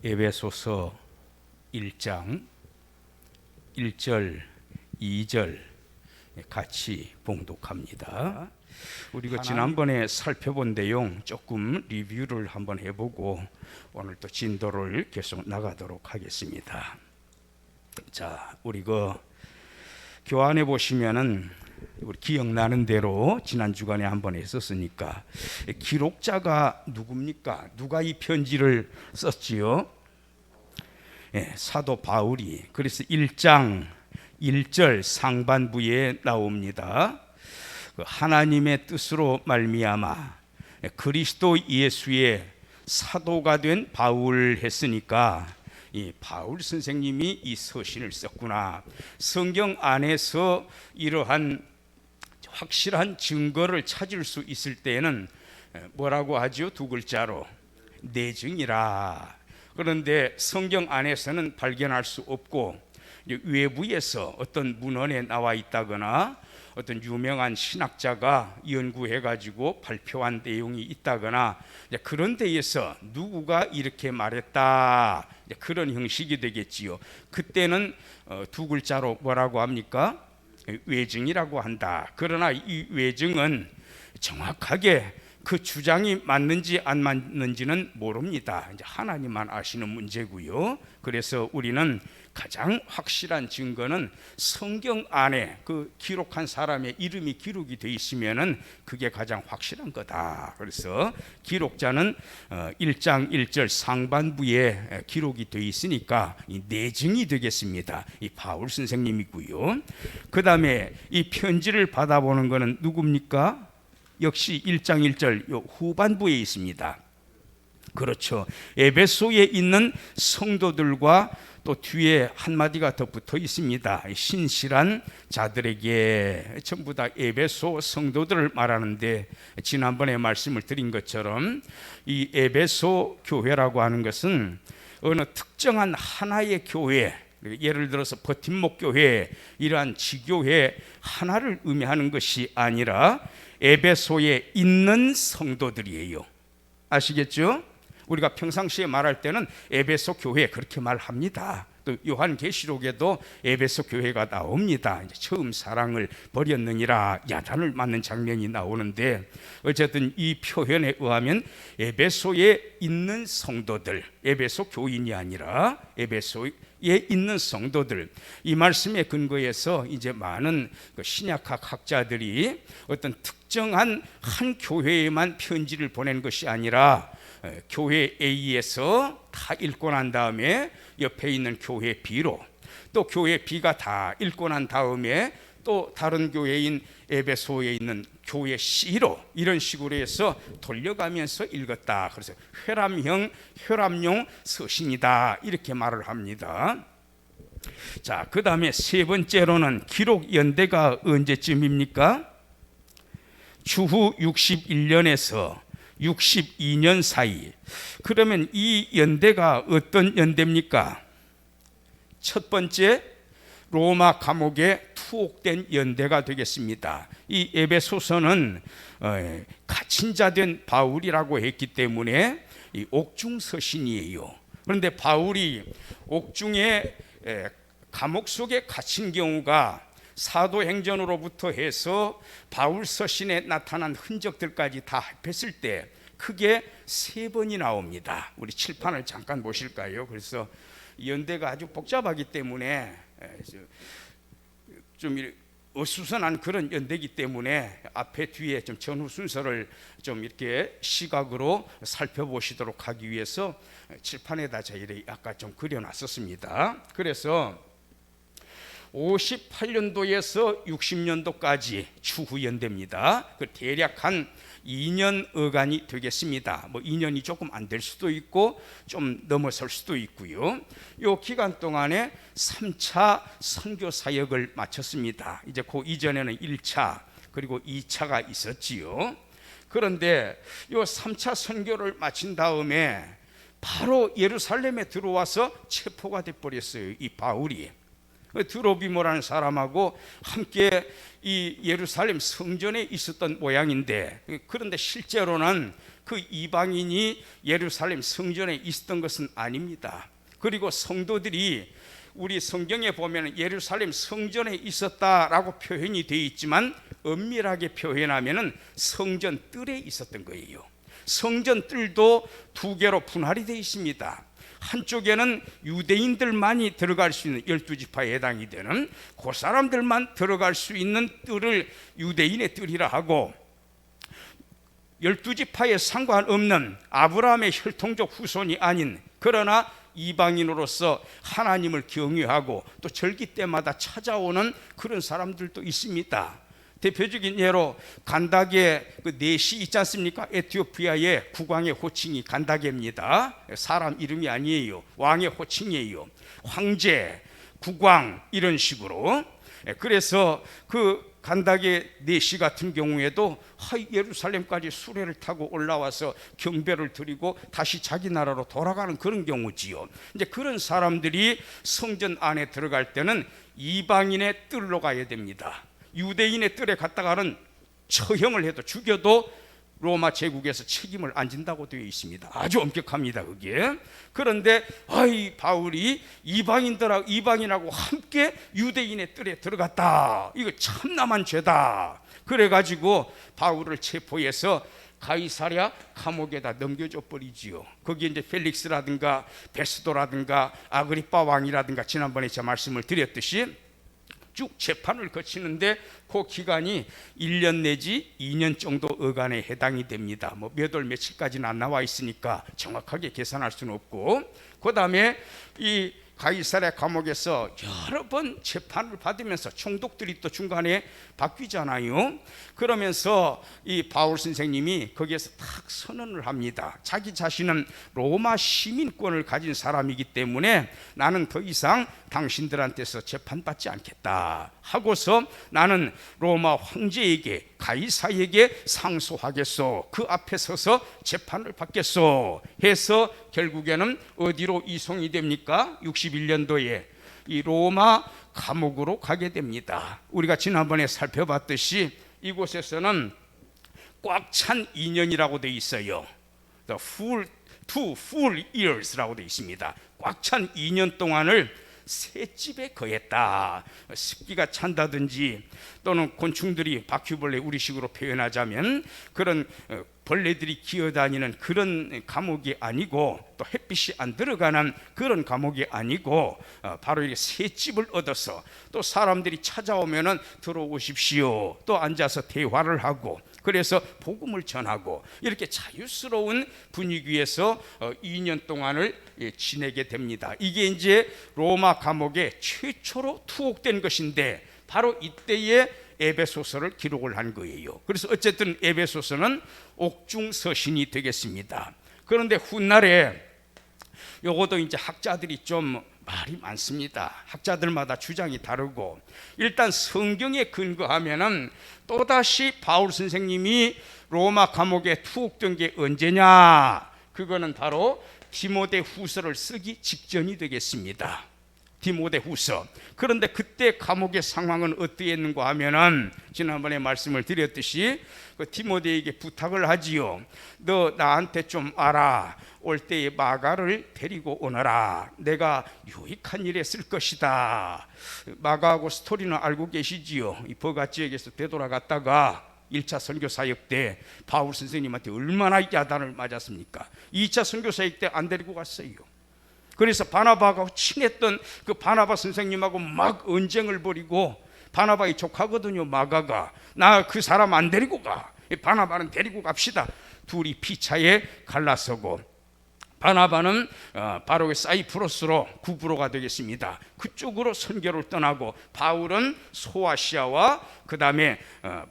에베소서 1장 1절 2절 같이 봉독합니다. 우리가 지난번에 살펴본 내용 조금 리뷰를 한번 해보고 오늘 또 진도를 계속 나가도록 하겠습니다. 자, 우리 교환해 보시면은 우리 기억나는 대로 지난 주간에 한번 했었으니까 기록자가 누굽니까? 누가 이 편지를 썼지요? 사도 바울이. 그래서 1장 1절 상반부에 나옵니다. 하나님의 뜻으로 말미암아 그리스도 예수의 사도가 된 바울 했으니까 이 바울 선생님이 이 서신을 썼구나. 성경 안에서 이러한 확실한 증거를 찾을 수 있을 때에는 뭐라고 하죠? 두 글자로 내증이라. 그런데 성경 안에서는 발견할 수 없고 외부에서 어떤 문헌에 나와 있다거나 어떤 유명한 신학자가 연구해가지고 발표한 내용이 있다거나 그런 데에서 누구가 이렇게 말했다, 그런 형식이 되겠지요. 그때는 두 글자로 뭐라고 합니까? 외증이라고 한다. 그러나 이 외증은 정확하게 그 주장이 맞는지 안 맞는지는 모릅니다. 이제 하나님만 아시는 문제고요. 그래서 우리는 가장 확실한 증거는 성경 안에 그 기록한 사람의 이름이 기록이 되어 있으면은 그게 가장 확실한 거다. 그래서 기록자는 1장 1절 상반부에 기록이 되어 있으니까 이 내증이 되겠습니다. 이 바울 선생님이고요. 그 다음에 이 편지를 받아보는 거는 누굽니까? 역시 1장 1절 요 후반부에 있습니다. 그렇죠. 에베소에 있는 성도들과 또 뒤에 한마디가 더 붙어 있습니다. 신실한 자들에게. 전부 다 에베소 성도들을 말하는데 지난번에 말씀을 드린 것처럼 이 에베소 교회라고 하는 것은 어느 특정한 하나의 교회, 예를 들어서 버팀목 교회, 이러한 지교회 하나를 의미하는 것이 아니라 에베소에 있는 성도들이에요. 아시겠죠? 우리가 평상시에 말할 때는 에베소 교회 그렇게 말합니다. 또 요한계시록에도 에베소 교회가 나옵니다. 이제 처음 사랑을 버렸느니라 야단을 맞는 장면이 나오는데 어쨌든 이 표현에 의하면 에베소에 있는 성도들, 에베소 교인이 아니라 에베소에 있는 성도들, 이 말씀에 근거해서 이제 많은 신약학 학자들이 어떤 특정한 한 교회에만 편지를 보낸 것이 아니라 교회 A에서 다 읽고 난 다음에 옆에 있는 교회 B로, 또 교회 B가 다 읽고 난 다음에 또 다른 교회인 에베소에 있는 교회 C로, 이런 식으로 해서 돌려가면서 읽었다. 그래서 혈압용 서신이다, 이렇게 말을 합니다. 자, 그 다음에 세 번째로는 기록 연대가 언제쯤입니까? 주후 61년에서 62년 사이. 그러면 이 연대가 어떤 연대입니까? 첫 번째, 로마 감옥에 투옥된 연대가 되겠습니다. 이 에베소서는 갇힌 자 된 바울이라고 했기 때문에 이 옥중 서신이에요. 그런데 바울이 옥중에 감옥 속에 갇힌 경우가 사도행전으로부터 해서 바울 서신에 나타난 흔적들까지 다 합했을 때 크게 3번이 나옵니다. 우리 칠판을 잠깐 보실까요? 그래서 연대가 아주 복잡하기 때문에 좀 어수선한 그런 연대이기 때문에 앞에 뒤에 좀 전후 순서를 좀 이렇게 시각으로 살펴보시도록 하기 위해서 칠판에다 저희들이 아까 좀 그려놨었습니다. 그래서 58년도에서 60년도까지 추후 연대입니다. 그 대략 한 2년 어간이 되겠습니다. 뭐 2년이 조금 안 될 수도 있고 좀 넘어설 수도 있고요. 이 기간 동안에 3차 선교 사역을 마쳤습니다. 이제 그 이전에는 1차 그리고 2차가 있었지요. 그런데 이 3차 선교를 마친 다음에 바로 예루살렘에 들어와서 체포가 돼버렸어요. 이 바울이. 드로비모라는 사람하고 함께 이 예루살렘 성전에 있었던 모양인데, 그런데 실제로는 그 이방인이 예루살렘 성전에 있었던 것은 아닙니다. 그리고 성도들이 우리 성경에 보면 예루살렘 성전에 있었다라고 표현이 되어 있지만 엄밀하게 표현하면 성전 뜰에 있었던 거예요. 성전 뜰도 두 개로 분할이 되어 있습니다. 한쪽에는 유대인들만이 들어갈 수 있는 12지파에 해당이 되는 그 사람들만 들어갈 수 있는 뜰을 유대인의 뜰이라 하고, 12지파에 상관없는 아브라함의 혈통적 후손이 아닌 그러나 이방인으로서 하나님을 경외하고 또 절기 때마다 찾아오는 그런 사람들도 있습니다. 대표적인 예로 간다게 그 내시 있지 않습니까? 에티오피아의 국왕의 호칭이 간다게입니다. 사람 이름이 아니에요. 왕의 호칭이에요. 황제, 국왕 이런 식으로. 그래서 그 간다게 내시 같은 경우에도 예루살렘까지 수레를 타고 올라와서 경배를 드리고 다시 자기 나라로 돌아가는 그런 경우지요. 이제 그런 사람들이 성전 안에 들어갈 때는 이방인의 뜰로 가야 됩니다. 유대인의 뜰에 갔다가는 처형을 해도 죽여도 로마 제국에서 책임을 안 진다고 되어 있습니다. 아주 엄격합니다 그게. 그런데 바울이 이방인하고 함께 유대인의 뜰에 들어갔다, 이거 참남한 죄다. 그래가지고 바울을 체포해서 가이사랴 감옥에다 넘겨줘 버리지요. 거기에 이제 펠릭스라든가 베스도라든가 아그리빠 왕이라든가 지난번에 제가 말씀을 드렸듯이 쭉 재판을 거치는데 그 기간이 1년 내지 2년 정도 어간에 해당이 됩니다. 뭐 몇 월 며칠까지는 안 나와 있으니까 정확하게 계산할 수는 없고, 그 다음에 이 가이사랴 감옥에서 여러 번 재판을 받으면서 총독들이 또 중간에 바뀌잖아요. 그러면서 이 바울 선생님이 거기에서 딱 선언을 합니다. 자기 자신은 로마 시민권을 가진 사람이기 때문에 나는 더 이상 당신들한테서 재판받지 않겠다 하고서 나는 로마 황제에게 가이사에게 상소하겠소, 그 앞에 서서 재판을 받겠소 해서 결국에는 어디로 이송이 됩니까? 61년도에 이 로마 감옥으로 가게 됩니다. 우리가 지난번에 살펴봤듯이 이곳에서는 꽉 찬 2년이라고 되어 있어요. two full years라고 되어 있습니다. 꽉 찬 2년 동안을 셋집에 거했다. 습기가 찬다든지 또는 곤충들이 바퀴벌레, 우리식으로 표현하자면 그런 벌레들이 기어다니는 그런 감옥이 아니고, 또 햇빛이 안 들어가는 그런 감옥이 아니고 바로 이렇게 셋집을 얻어서 또 사람들이 찾아오면은 들어오십시오, 또 앉아서 대화를 하고, 그래서 복음을 전하고 이렇게 자유스러운 분위기에서 2년 동안을 지내게 됩니다. 이게 이제 로마 감옥에 최초로 투옥된 것인데 바로 이때에 에베소서를 기록을 한 거예요. 그래서 어쨌든 에베소서는 옥중서신이 되겠습니다. 그런데 훗날에 요것도 이제 학자들이 좀 말이 많습니다. 학자들마다 주장이 다르고, 일단 성경에 근거하면은 또다시 바울 선생님이 로마 감옥에 투옥된 게 언제냐? 그거는 바로 디모데 후서를 쓰기 직전이 되겠습니다. 디모데 후서. 그런데 그때 감옥의 상황은 어떠했는가 하면은 지난번에 말씀을 드렸듯이 그 디모데에게 부탁을 하지요. 너 나한테 좀 알아. 올 때에 마가를 데리고 오너라. 내가 유익한 일에 쓸 것이다. 마가하고 스토리는 알고 계시지요. 이 버가 지역에서 되돌아갔다가 1차 선교 사역 때 바울 선생님한테 얼마나 야단을 맞았습니까? 2차 선교 사역 때 안 데리고 갔어요. 그래서 바나바하고 친했던 그 바나바 선생님하고 막 언쟁을 벌이고, 바나바의 조카거든요 마가가. 나 그 사람 안 데리고 가, 바나바는 데리고 갑시다. 둘이 피차에 갈라서고, 바나바는 바로 사이프러스로 구브로가 되겠습니다. 그쪽으로 선교를 떠나고, 바울은 소아시아와 그 다음에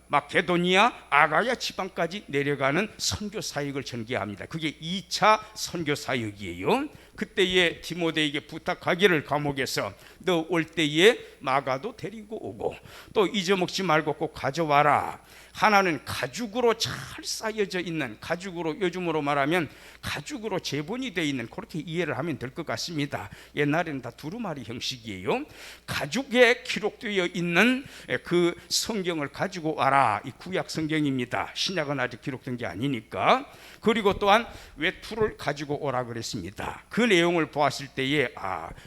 마케도니아, 아가야 지방까지 내려가는 선교 사역을 전개합니다. 그게 2차 선교 사역이에요. 그때에 디모데에게 부탁하기를 감옥에서 너 올 때에 마가도 데리고 오고, 또 잊어먹지 말고 꼭 가져와라. 하나는 가죽으로 잘 쌓여져 있는, 가죽으로, 요즘으로 말하면 가죽으로 제본이 되어 있는, 그렇게 이해를 하면 될 것 같습니다. 옛날에는 다 두루마리 형식이에요. 가죽에 기록되어 있는 그 성경을 가지고 와라. 이 구약 성경입니다. 신약은 아직 기록된 게 아니니까. 그리고 또한 외투를 가지고 오라 그랬습니다. 그 내용을 보았을 때에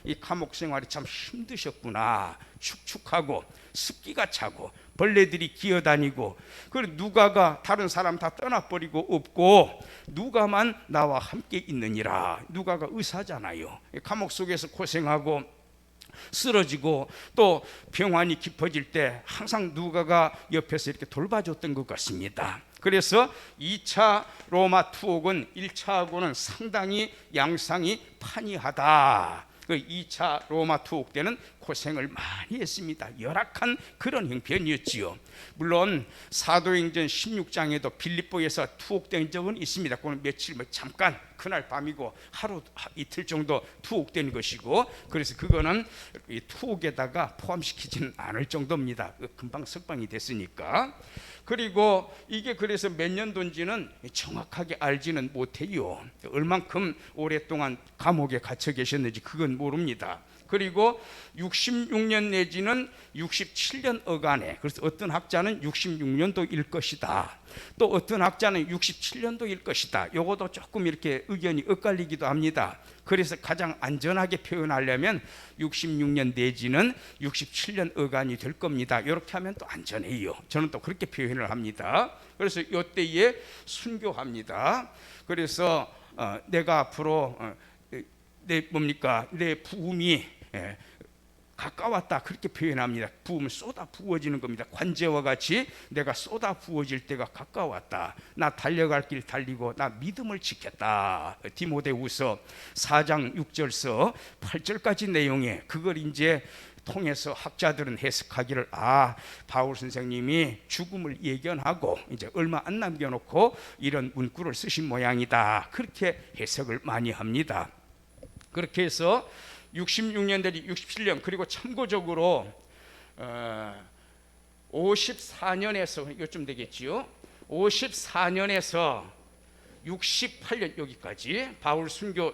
이 감옥 생활이 참 힘드셨구나. 축축하고 습기가 차고 벌레들이 기어다니고, 그리고 누가가 다른 사람 다 떠나버리고 없고 누가만 나와 함께 있느니라. 누가가 의사잖아요. 감옥 속에서 고생하고 쓰러지고 또 병환이 깊어질 때 항상 누가가 옆에서 이렇게 돌봐줬던 것 같습니다. 그래서 2차 로마 투옥은 1차하고는 상당히 양상이 판이하다. 그 2차 로마 투옥 때는 고생을 많이 했습니다. 열악한 그런 형편이었지요. 물론 사도행전 16장에도 빌립보에서 투옥된 적은 있습니다. 그건 며칠 잠깐, 그날 밤이고 하루 이틀 정도 투옥된 것이고, 그래서 그거는 이 투옥에다가 포함시키지는 않을 정도입니다. 금방 석방이 됐으니까. 그리고 이게 그래서 몇 년도인지는 정확하게 알지는 못해요. 얼만큼 오랫동안 감옥에 갇혀 계셨는지 그건 모릅니다. 그리고 66년 내지는 67년 어간에, 그래서 어떤 학자는 66년도일 것이다, 또 어떤 학자는 67년도일 것이다. 요것도 조금 이렇게 의견이 엇갈리기도 합니다. 그래서 가장 안전하게 표현하려면 66년 내지는 67년 어간이 될 겁니다. 이렇게 하면 또 안전해요. 저는 또 그렇게 표현을 합니다. 그래서 이때에 순교합니다. 그래서 내가 앞으로 내 부음이 가까웠다, 그렇게 표현합니다. 부음은 쏟아 부어지는 겁니다. 관제와 같이 내가 쏟아 부어질 때가 가까웠다. 나 달려갈 길 달리고 나 믿음을 지켰다. 디모데후서 4장 6절서 8절까지 내용에 그걸 이제 통해서 학자들은 해석하기를, 바울 선생님이 죽음을 예견하고 이제 얼마 안 남겨놓고 이런 문구를 쓰신 모양이다, 그렇게 해석을 많이 합니다. 그렇게 해서 66년 내지 67년, 그리고 참고적으로 54년에서 요쯤 되겠지요. 54년에서 68년 여기까지, 바울 순교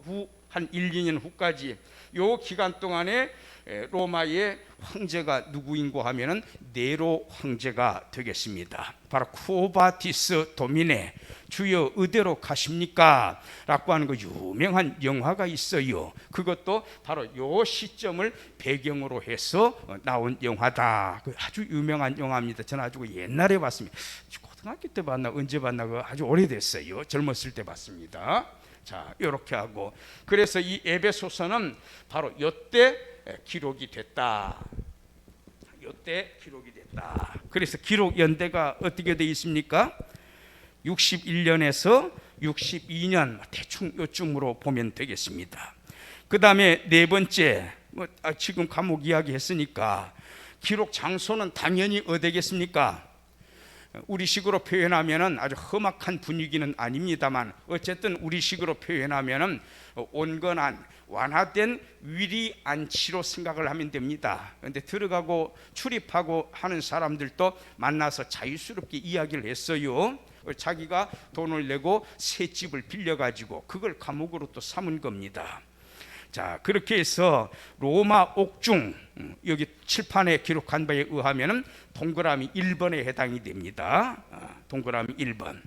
후 한 1, 2년 후까지 요 기간 동안에 로마의 황제가 누구인고 하면은 네로 황제가 되겠습니다. 바로 쿠오바티스 도미네, 주여 어디로 가십니까? 라고 하는 그 유명한 영화가 있어요. 그것도 바로 요 시점을 배경으로 해서 나온 영화다. 아주 유명한 영화입니다. 저는 아주 옛날에 봤습니다. 고등학교 때 봤나 언제 봤나, 아주 오래됐어요. 젊었을 때 봤습니다. 자, 이렇게 하고, 그래서 이 에베소서는 바로 이때 기록이 됐다. 이때 기록이 됐다. 그래서 기록 연대가 어떻게 되어 있습니까? 61년에서 62년 대충 요쯤으로 보면 되겠습니다. 그 다음에 네 번째, 지금 감옥 이야기 했으니까 기록 장소는 당연히 어디겠습니까? 우리식으로 표현하면은 아주 험악한 분위기는 아닙니다만, 어쨌든 우리식으로 표현하면은 온건한 완화된 위리 안치로 생각을 하면 됩니다. 그런데 들어가고 출입하고 하는 사람들도 만나서 자유스럽게 이야기를 했어요. 자기가 돈을 내고 새 집을 빌려가지고 그걸 감옥으로 또 삼은 겁니다. 자, 그렇게 해서 로마 옥중, 여기 칠판에 기록한 바에 의하면 동그라미 1번에 해당이 됩니다. 동그라미 1번.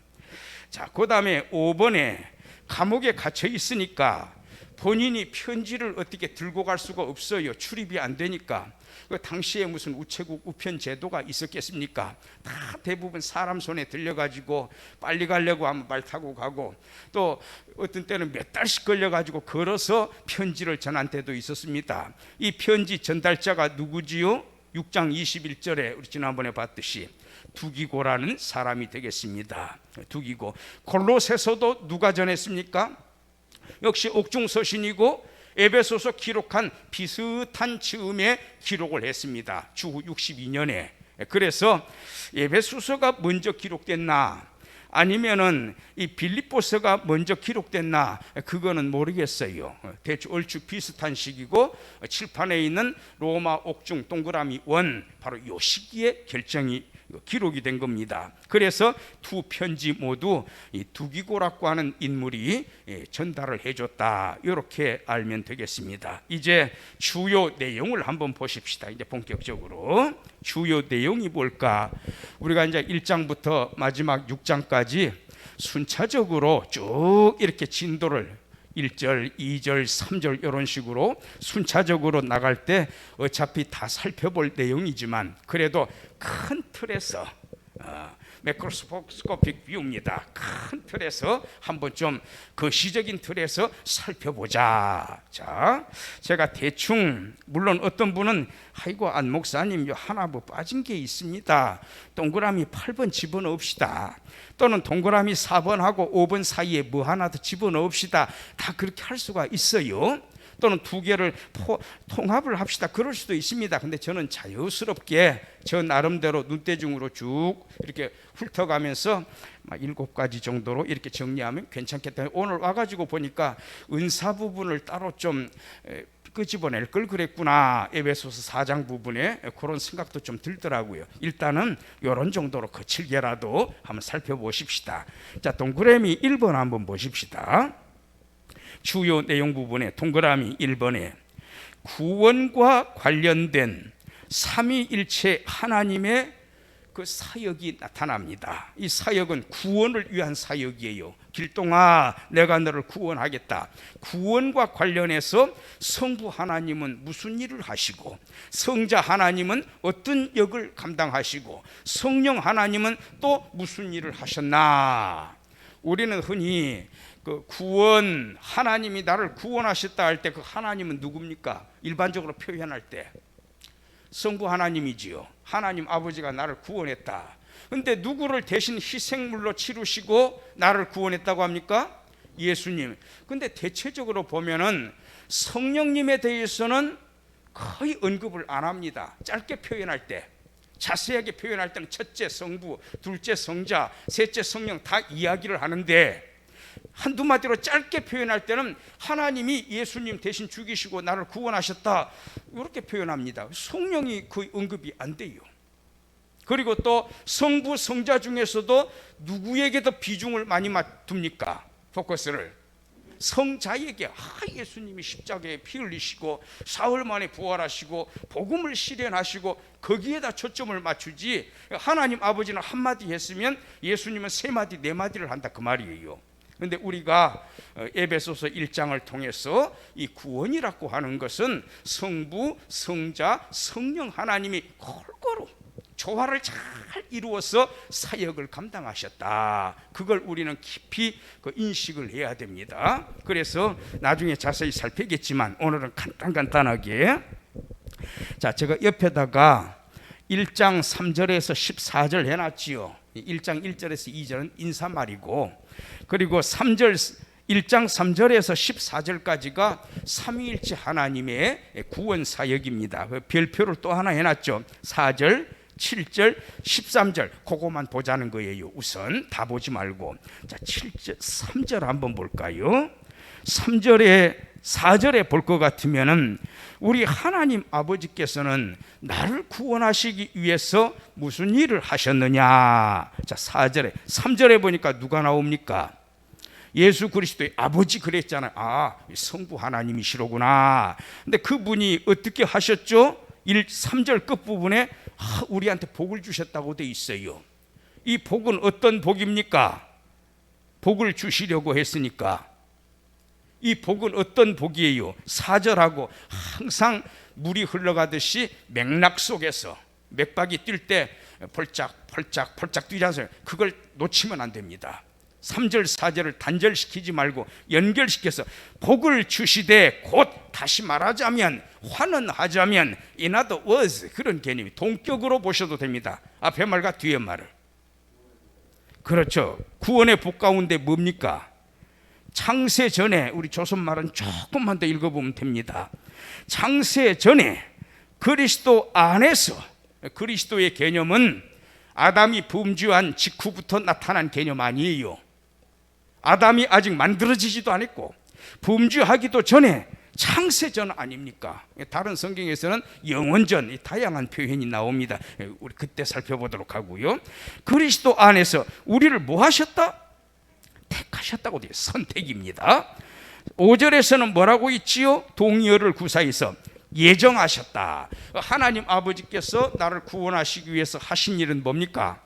자, 그 다음에 5번에 감옥에 갇혀 있으니까 본인이 편지를 어떻게 들고 갈 수가 없어요. 출입이 안 되니까. 그 당시에 무슨 우체국 우편 제도가 있었겠습니까? 다 대부분 사람 손에 들려가지고 빨리 가려고 하면 말 타고 가고, 또 어떤 때는 몇 달씩 걸려가지고 걸어서 편지를 전한 때도 있었습니다. 이 편지 전달자가 누구지요? 6장 21절에 우리 지난번에 봤듯이 두기고라는 사람이 되겠습니다. 두기고. 골로새서도 누가 전했습니까? 역시 옥중 서신이고 에베소서 기록한 비슷한 즈음에 기록을 했습니다. 주후 62년에. 그래서 에베소서가 먼저 기록됐나, 아니면은 이 빌립보서가 먼저 기록됐나 그거는 모르겠어요. 대충 얼추 비슷한 시기고 칠판에 있는 로마 옥중 동그라미 원 바로 요 시기에 결정이 기록이 된 겁니다. 그래서 두 편지 모두 이 두기고라고 하는 인물이 전달을 해줬다, 이렇게 알면 되겠습니다. 이제 주요 내용을 한번 보십시다. 이제 본격적으로 주요 내용이 뭘까? 우리가 이제 1장부터 마지막 6장까지 순차적으로 쭉 이렇게 진도를 1절, 2절, 3절 이런 식으로 순차적으로 나갈 때 어차피 다 살펴볼 내용이지만 그래도 큰 틀에서 매크로스코픽 뷰입니다. 큰 틀에서 한번 좀 거시적인 틀에서 살펴보자. 자, 제가 대충, 물론 어떤 분은 아이고 안 목사님 하나 뭐 빠진 게 있습니다, 동그라미 8번 집어넣읍시다, 또는 동그라미 4번하고 5번 사이에 뭐 하나 더 집어넣읍시다, 다 그렇게 할 수가 있어요. 또는 두 개를 통합을 합시다, 그럴 수도 있습니다. 근데 저는 자유스럽게 저 나름대로 눈대중으로 쭉 이렇게 훑어가면서 7가지 정도로 이렇게 정리하면 괜찮겠다. 오늘 와가지고 보니까 은사 부분을 따로 좀 끄집어낼 걸 그랬구나, 에베소서 4장 부분에 그런 생각도 좀 들더라고요. 일단은 이런 정도로 거칠게라도 한번 살펴보십시다. 자, 동그라미 1번 한번 보십시다. 주요 내용 부분에 동그라미 1번에 구원과 관련된 삼위일체 하나님의 그 사역이 나타납니다. 이 사역은 구원을 위한 사역이에요. 길동아, 내가 너를 구원하겠다. 구원과 관련해서 성부 하나님은 무슨 일을 하시고, 성자 하나님은 어떤 역을 감당하시고, 성령 하나님은 또 무슨 일을 하셨나. 우리는 흔히 그 구원, 하나님이 나를 구원하셨다 할 때 그 하나님은 누굽니까? 일반적으로 표현할 때 성부 하나님이지요. 하나님 아버지가 나를 구원했다. 근데 누구를 대신 희생물로 치르시고 나를 구원했다고 합니까? 예수님. 근데 대체적으로 보면은 성령님에 대해서는 거의 언급을 안 합니다. 짧게 표현할 때. 자세하게 표현할 때는 첫째 성부, 둘째 성자, 셋째 성령 다 이야기를 하는데, 한두 마디로 짧게 표현할 때는 하나님이 예수님 대신 죽이시고 나를 구원하셨다, 이렇게 표현합니다. 성령이 거의 언급이 안 돼요. 그리고 또 성부, 성자 중에서도 누구에게 더 비중을 많이 둡니까? 포커스를 성자에게. 예수님이 십자가에 피 흘리시고 사흘 만에 부활하시고 복음을 실현하시고 거기에다 초점을 맞추지, 하나님 아버지는 한마디 했으면 예수님은 세 마디 네 마디를 한다, 그 말이에요. 그런데 우리가 에베소서 1장을 통해서 이 구원이라고 하는 것은 성부, 성자, 성령 하나님이 골고루 조화를 잘 이루어서 사역을 감당하셨다, 그걸 우리는 깊이 인식을 해야 됩니다. 그래서 나중에 자세히 살피겠지만 오늘은 간단하게, 자, 제가 옆에다가 1장 3절에서 14절 해놨지요. 1장 1절에서 2절은 인사말이고, 그리고 1장 3절에서 14절까지가 삼위일체 하나님의 구원 사역입니다. 별표를 또 하나 해놨죠. 4절, 7절, 13절 그거만 보자는 거예요. 우선 다 보지 말고. 자, 7절, 3절 한번 볼까요? 4절에 볼 것 같으면은 우리 하나님 아버지께서는 나를 구원하시기 위해서 무슨 일을 하셨느냐. 자, 3절에 보니까 누가 나옵니까? 예수 그리스도의 아버지 그랬잖아요. 성부 하나님이시로구나. 근데 그분이 어떻게 하셨죠? 3절 끝부분에 우리한테 복을 주셨다고 돼 있어요. 이 복은 어떤 복입니까? 복을 주시려고 했으니까. 이 복은 어떤 복이에요? 4절하고 항상 물이 흘러가듯이 맥락 속에서 맥박이 뛸 때 펄짝펄짝 뛰지 않아요. 그걸 놓치면 안 됩니다. 3절 4절을 단절시키지 말고 연결시켜서 복을 주시되, 곧 다시 말하자면 환원하자면 in other words, 그런 개념이 동격으로 보셔도 됩니다. 앞에 말과 뒤에 말을. 그렇죠. 구원의 복 가운데 뭡니까? 창세 전에, 우리 조선 말은 조금만 더 읽어보면 됩니다. 창세 전에 그리스도 안에서, 그리스도의 개념은 아담이 범죄한 직후부터 나타난 개념 아니에요. 아담이 아직 만들어지지도 않았고 범죄하기도 전에 창세전 아닙니까? 다른 성경에서는 영원전, 다양한 표현이 나옵니다. 우리 그때 살펴보도록 하고요. 그리스도 안에서 우리를 뭐 하셨다? 택하셨다고 돼요. 선택입니다. 5절에서는 뭐라고 있지요? 동의어를 구사해서 예정하셨다. 하나님 아버지께서 나를 구원하시기 위해서 하신 일은 뭡니까?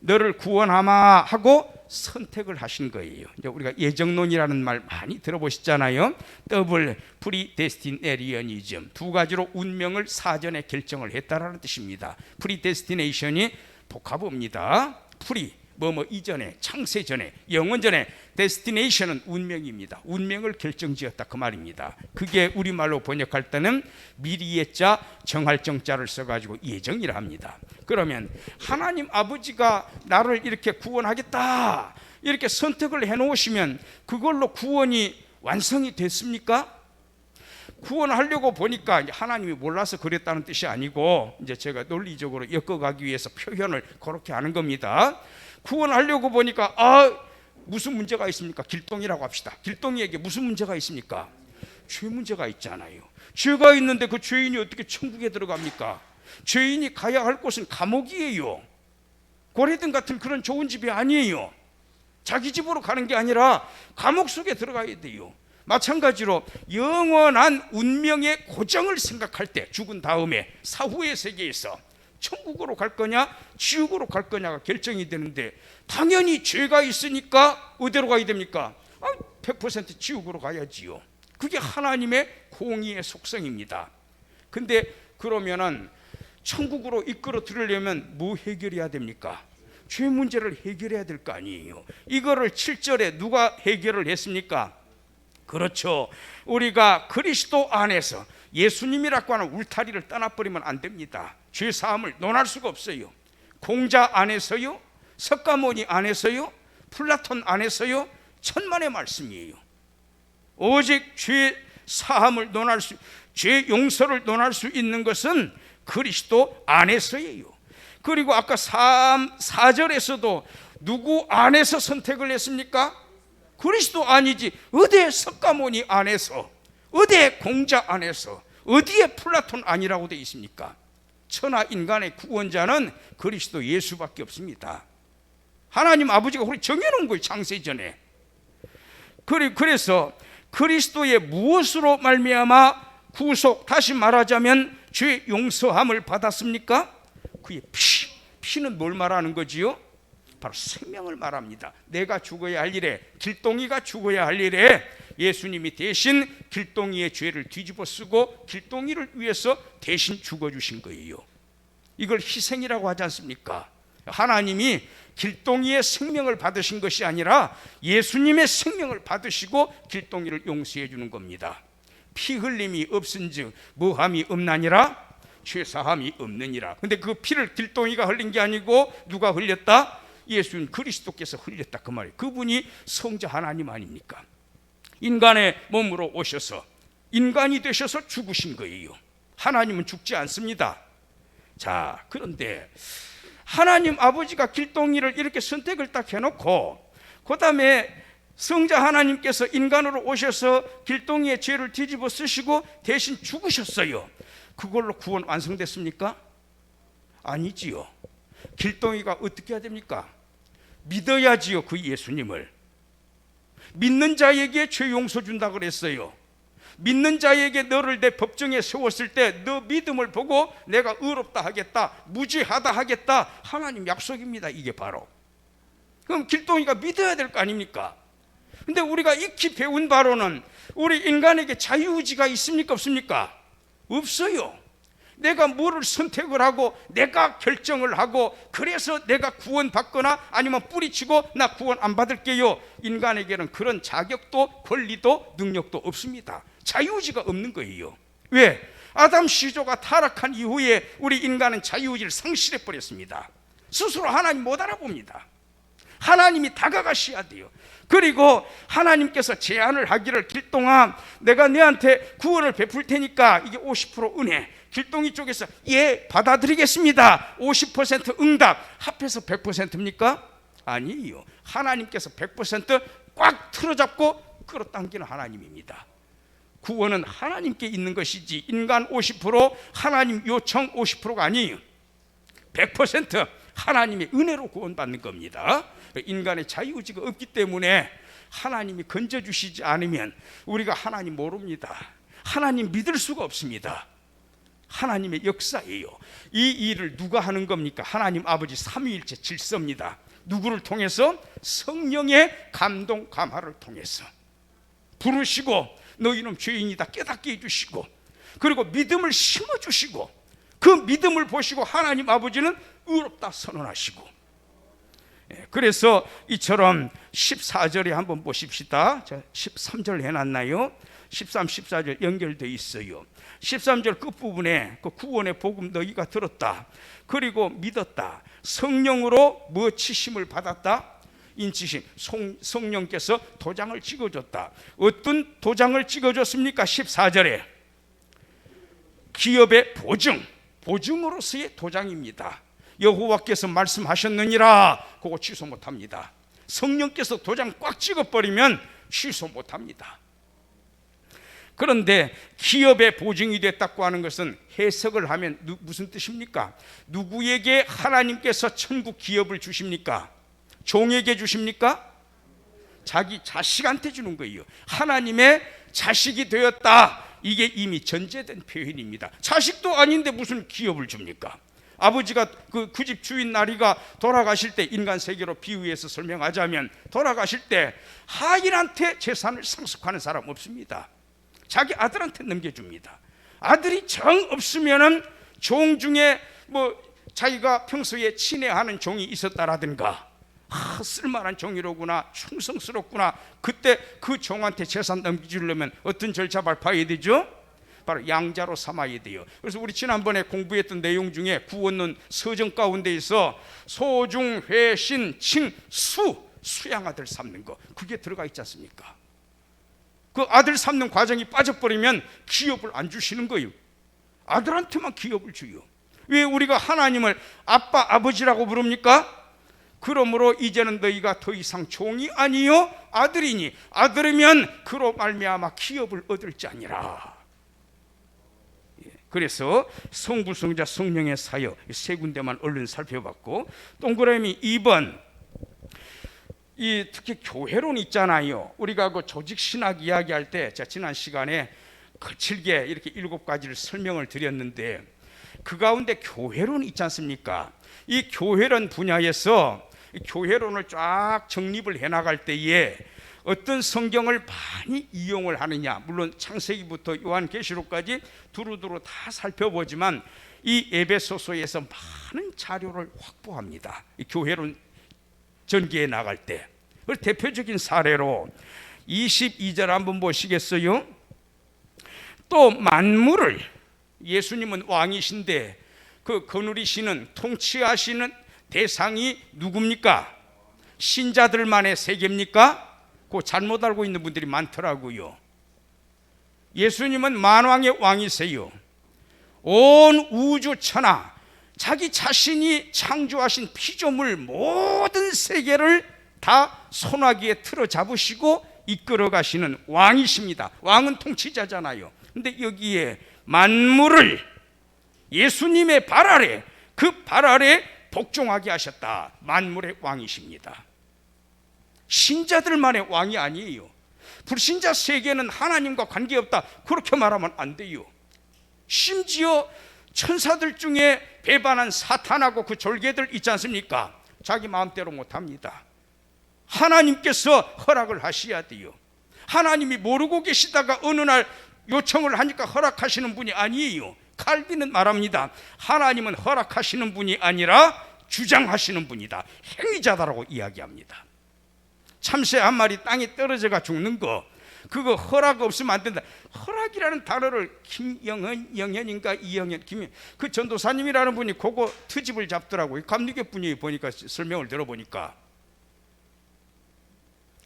너를 구원하마 하고 선택을 하신 거예요. 이제 우리가 예정론이라는 말 많이 들어보셨잖아요. 더블 프리데스티네리언이즘, 두 가지로 운명을 사전에 결정을 했다라는 뜻입니다. 프리데스티네이션이 복합어입니다. 프리 뭐뭐 이전에, 창세 전에, 영원 전에, 데스티네이션은 운명입니다. 운명을 결정지었다 그 말입니다. 그게 우리말로 번역할 때는 미리의 자, 정할 정자를 써가지고 예정이라 합니다. 그러면 하나님 아버지가 나를 이렇게 구원하겠다 이렇게 선택을 해놓으시면 그걸로 구원이 완성이 됐습니까? 구원하려고 보니까 하나님이 몰라서 그랬다는 뜻이 아니고, 이제 제가 논리적으로 엮어가기 위해서 표현을 그렇게 하는 겁니다. 구원하려고 보니까 무슨 문제가 있습니까? 길동이라고 합시다. 길동이에게 무슨 문제가 있습니까? 죄 문제가 있잖아요. 죄가 있는데 그 죄인이 어떻게 천국에 들어갑니까? 죄인이 가야 할 곳은 감옥이에요. 고레등 같은 그런 좋은 집이 아니에요. 자기 집으로 가는 게 아니라 감옥 속에 들어가야 돼요. 마찬가지로 영원한 운명의 고정을 생각할 때, 죽은 다음에 사후의 세계에서 천국으로 갈 거냐 지옥으로 갈 거냐가 결정이 되는데, 당연히 죄가 있으니까 어디로 가야 됩니까? 100% 지옥으로 가야지요. 그게 하나님의 공의의 속성입니다. 근데 그러면은 천국으로 이끌어 들으려면 뭐 해결해야 됩니까? 죄 문제를 해결해야 될 거 아니에요. 이거를 7절에 누가 해결을 했습니까? 그렇죠. 우리가 그리스도 안에서 예수님이라고 하는 울타리를 떠나버리면 안 됩니다. 죄 사함을 논할 수가 없어요. 공자 안에서요, 석가모니 안에서요, 플라톤 안에서요, 천만의 말씀이에요. 오직 죄 사함을 논할 수, 죄 용서를 논할 수 있는 것은 그리스도 안에서예요. 그리고 아까 4절에서도 누구 안에서 선택을 했습니까? 그리스도 아니지. 어디에 석가모니 안에서, 어디에 공자 안에서, 어디에 플라톤 아니라고 되어 있습니까? 천하 인간의 구원자는 그리스도 예수밖에 없습니다. 하나님 아버지가 우리 정해놓은 거예요. 창세전에. 그래서 그리스도의 무엇으로 말미암아 구속, 다시 말하자면 죄 용서함을 받았습니까? 그의 피는 뭘 말하는 거지요? 바로 생명을 말합니다. 내가 죽어야 할 일에, 길동이가 죽어야 할 일에 예수님이 대신 길동이의 죄를 뒤집어 쓰고 길동이를 위해서 대신 죽어주신 거예요. 이걸 희생이라고 하지 않습니까? 하나님이 길동이의 생명을 받으신 것이 아니라 예수님의 생명을 받으시고 길동이를 용서해 주는 겁니다. 피 흘림이 없은즉 뭐함이 없나니라, 죄사함이 없느니라. 근데 그 피를 길동이가 흘린 게 아니고 누가 흘렸다? 예수님 그리스도께서 흘렸다 그 말이에요. 그분이 성자 하나님 아닙니까? 인간의 몸으로 오셔서 인간이 되셔서 죽으신 거예요. 하나님은 죽지 않습니다. 자, 그런데 하나님 아버지가 길동이를 이렇게 선택을 딱 해놓고 그 다음에 성자 하나님께서 인간으로 오셔서 길동이의 죄를 뒤집어 쓰시고 대신 죽으셨어요. 그걸로 구원 완성됐습니까? 아니지요. 길동이가 어떻게 해야 됩니까? 믿어야지요. 그 예수님을 믿는 자에게 죄 용서 준다 그랬어요. 믿는 자에게 너를 내 법정에 세웠을 때 너 믿음을 보고 내가 의롭다 하겠다, 무죄하다 하겠다, 하나님 약속입니다. 이게 바로. 그럼 길동이가 믿어야 될 거 아닙니까? 근데 우리가 익히 배운 바로는 우리 인간에게 자유의지가 있습니까 없습니까? 없어요. 내가 뭐를 선택을 하고 내가 결정을 하고 그래서 내가 구원받거나 아니면 뿌리치고 나 구원 안 받을게요. 인간에게는 그런 자격도 권리도 능력도 없습니다. 자유의지가 없는 거예요. 왜? 아담 시조가 타락한 이후에 우리 인간은 자유의지를 상실해 버렸습니다. 스스로 하나님 못 알아봅니다. 하나님이 다가가셔야 돼요. 그리고 하나님께서 제안을 하기를, 길동아 내가 너한테 구원을 베풀 테니까 이게 50% 은혜. 길동이 쪽에서 예 받아들이겠습니다. 50% 응답. 합해서 100%입니까? 아니에요. 하나님께서 100%꽉 틀어잡고 끌어당기는 하나님입니다. 구원은 하나님께 있는 것이지 인간 50% 하나님 요청 50%가 아니에요. 100% 하나님의 은혜로 구원받는 겁니다. 인간의 자유의지가 없기 때문에 하나님이 건져주시지 않으면 우리가 하나님 모릅니다. 하나님 믿을 수가 없습니다. 하나님의 역사예요. 이 일을 누가 하는 겁니까? 하나님 아버지 삼위일체 질서입니다. 누구를 통해서? 성령의 감동 감화를 통해서 부르시고 너희는 죄인이다 깨닫게 해주시고, 그리고 믿음을 심어주시고, 그 믿음을 보시고 하나님 아버지는 의롭다 선언하시고. 그래서 이처럼 14절에 한번 보십시다. 13절 해놨나요? 13, 14절 연결되어 있어요. 13절 끝부분에 그 구원의 복음 너희가 들었다, 그리고 믿었다, 성령으로 뭐 치심을 받았다? 인치심. 성령께서 도장을 찍어줬다. 어떤 도장을 찍어줬습니까? 14절에 기업의 보증으로서의 도장입니다. 여호와께서 말씀하셨느니라 그거 취소 못합니다. 성령께서 도장 꽉 찍어버리면 취소 못합니다. 그런데 기업의 보증이 됐다고 하는 것은 해석을 하면 무슨 뜻입니까? 누구에게 하나님께서 천국 기업을 주십니까? 종에게 주십니까? 자기 자식한테 주는 거예요. 하나님의 자식이 되었다, 이게 이미 전제된 표현입니다. 자식도 아닌데 무슨 기업을 줍니까? 아버지가 그 집 주인 나리가 돌아가실 때, 인간 세계로 비유해서 설명하자면 돌아가실 때 하인한테 재산을 상속하는 사람 없습니다. 자기 아들한테 넘겨줍니다. 아들이 정 없으면은 종 중에 뭐 자기가 평소에 친애하는 종이 있었다라든가, 쓸만한 종이로구나, 충성스럽구나, 그때 그 종한테 재산 넘겨주려면 어떤 절차 밟아야 되죠? 바로 양자로 삼아야 돼요. 그래서 우리 지난번에 공부했던 내용 중에 구원론 서정 가운데에서 소중, 회신, 칭, 수양 아들 삼는 거, 그게 들어가 있지 않습니까? 그 아들 삼는 과정이 빠져버리면 기업을 안 주시는 거예요. 아들한테만 기업을 줘요. 왜 우리가 하나님을 아빠, 아버지라고 부릅니까? 그러므로 이제는 너희가 더 이상 종이 아니요 아들이니, 아들이면 그로 말미암아 기업을 얻을지아니라. 그래서 성부, 성자, 성령의 사역 세 군데만 얼른 살펴봤고, 동그라미 2번, 특히 교회론 있잖아요. 우리가 그 조직신학 이야기할 때 제가 지난 시간에 거칠게 이렇게 7가지를 설명을 드렸는데, 그 가운데 교회론 있지 않습니까? 이 교회론 분야에서 교회론을 쫙 정립을 해나갈 때에 어떤 성경을 많이 이용을 하느냐, 물론 창세기부터 요한계시록까지 두루두루 다 살펴보지만 이 에베소서에서 많은 자료를 확보합니다. 이 교회론 전개해 나갈 때. 대표적인 사례로 22절 한번 보시겠어요? 또 만물을, 예수님은 왕이신데 그 거느리시는, 통치하시는 대상이 누굽니까? 신자들만의 세계입니까? 그거 잘못 알고 있는 분들이 많더라고요. 예수님은 만왕의 왕이세요. 온 우주 천하, 자기 자신이 창조하신 피조물 모든 세계를 다 손아귀에 틀어 잡으시고 이끌어 가시는 왕이십니다. 왕은 통치자잖아요. 근데 여기에 만물을 예수님의 발 아래, 그 발 아래 복종하게 하셨다. 만물의 왕이십니다. 신자들만의 왕이 아니에요. 불신자 세계는 하나님과 관계없다, 그렇게 말하면 안 돼요. 심지어 천사들 중에 배반한 사탄하고 그 졸개들 있지 않습니까? 자기 마음대로 못합니다. 하나님께서 허락을 하셔야 돼요. 하나님이 모르고 계시다가 어느 날 요청을 하니까 허락하시는 분이 아니에요. 칼빈은 말합니다. 하나님은 허락하시는 분이 아니라 주장하시는 분이다. 행위자다라고 이야기합니다. 참새 한 마리 땅에 떨어져가 죽는 거, 그거 허락 없으면 안 된다. 허락이라는 단어를 영현인가 이영현, 그 전도사님이라는 분이 그거 트집을 잡더라고요. 감리교 분이 보니까 설명을 들어보니까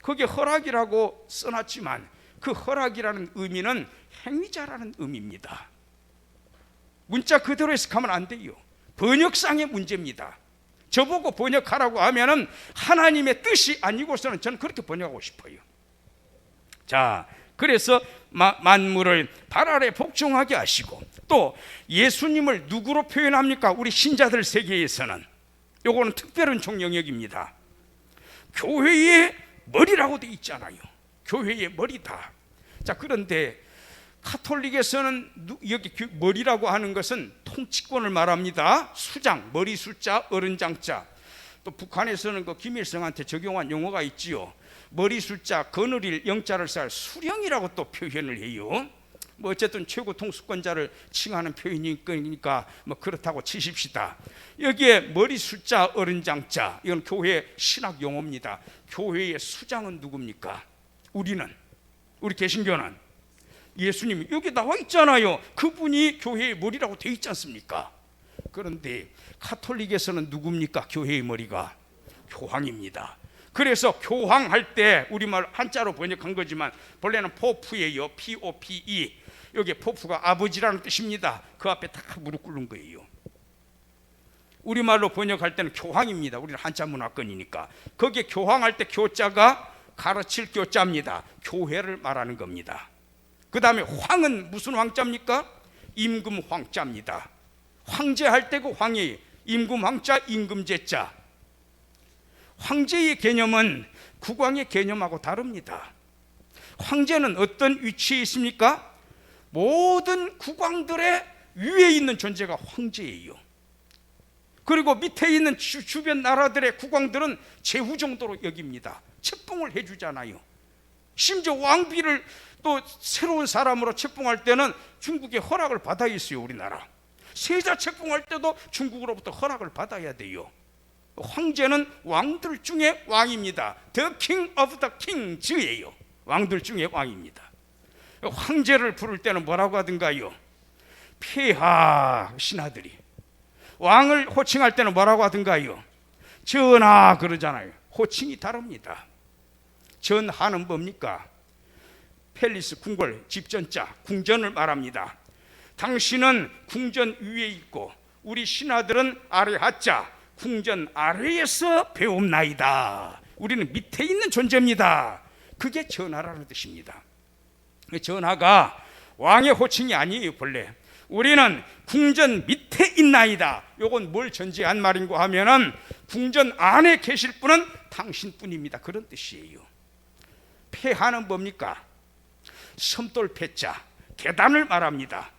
거기에 허락이라고 써놨지만 그 허락이라는 의미는 행위자라는 의미입니다. 문자 그대로 해석하면 안 돼요. 번역상의 문제입니다. 저보고 번역하라고 하면은 하나님의 뜻이 아니고서는 저는 그렇게 번역하고 싶어요. 자, 그래서 만물을 발 아래 복종하게 하시고, 또 예수님을 누구로 표현합니까? 우리 신자들 세계에서는 요거는 특별한 총영역입니다. 교회의 머리라고 돼 있잖아요. 교회의 머리다. 자, 그런데 카톨릭에서는 여기 머리라고 하는 것은 통치권을 말합니다. 수장, 머리 숫자, 어른 장자. 또 북한에서는 그 김일성한테 적용한 용어가 있지요. 머리 숫자, 거느릴 영자를 쌀 수령이라고 또 표현을 해요. 뭐 어쨌든 최고 통수권자를 칭하는 표현이니까 뭐 그렇다고 치십시다. 여기에 머리 숫자, 어른 장자, 이건 교회 신학 용어입니다. 교회의 수장은 누굽니까? 우리 개신교는 예수님이 여기 나와 있잖아요. 그분이 교회의 머리라고 되어 있지 않습니까? 그런데 카톨릭에서는 누굽니까? 교회의 머리가 교황입니다. 그래서 교황할 때 우리말 한자로 번역한 거지만 본래는 포프예요. POPE. 여기 포프가 아버지라는 뜻입니다. 그 앞에 다 무릎 꿇는 거예요. 우리말로 번역할 때는 교황입니다. 우리는 한자 문화권이니까. 거기에 교황할 때 교자가 가르칠 교자입니다. 교회를 말하는 겁니다. 그 다음에 황은 무슨 황자입니까? 임금 황자입니다. 황제할 때 그 황이 임금 황자, 임금제자. 황제의 개념은 국왕의 개념하고 다릅니다. 황제는 어떤 위치에 있습니까? 모든 국왕들의 위에 있는 존재가 황제예요. 그리고 밑에 있는 주변 나라들의 국왕들은 제후 정도로 여깁니다. 책봉을 해주잖아요. 심지어 왕비를 또 새로운 사람으로 책봉할 때는 중국의 허락을 받아야 있어요. 우리나라 세자 책봉할 때도 중국으로부터 허락을 받아야 돼요. 황제는 왕들 중에 왕입니다. The King of the Kings예요. 왕들 중에 왕입니다. 황제를 부를 때는 뭐라고 하던가요? 폐하. 신하들이 왕을 호칭할 때는 뭐라고 하던가요? 전하 그러잖아요. 호칭이 다릅니다. 전하는 뭡니까? 팰리스, 궁궐, 집전자, 궁전을 말합니다. 당신은 궁전 위에 있고 우리 신하들은 아래 하자, 궁전 아래에서 배움나이다. 우리는 밑에 있는 존재입니다. 그게 전하라는 뜻입니다. 전하가 왕의 호칭이 아니에요. 본래 우리는 궁전 밑에 있나이다. 요건 뭘 전제한 말인고 하면은 궁전 안에 계실 분은 당신뿐입니다. 그런 뜻이에요. 폐하는 뭡니까? 섬돌 폐자, 계단을 말합니다.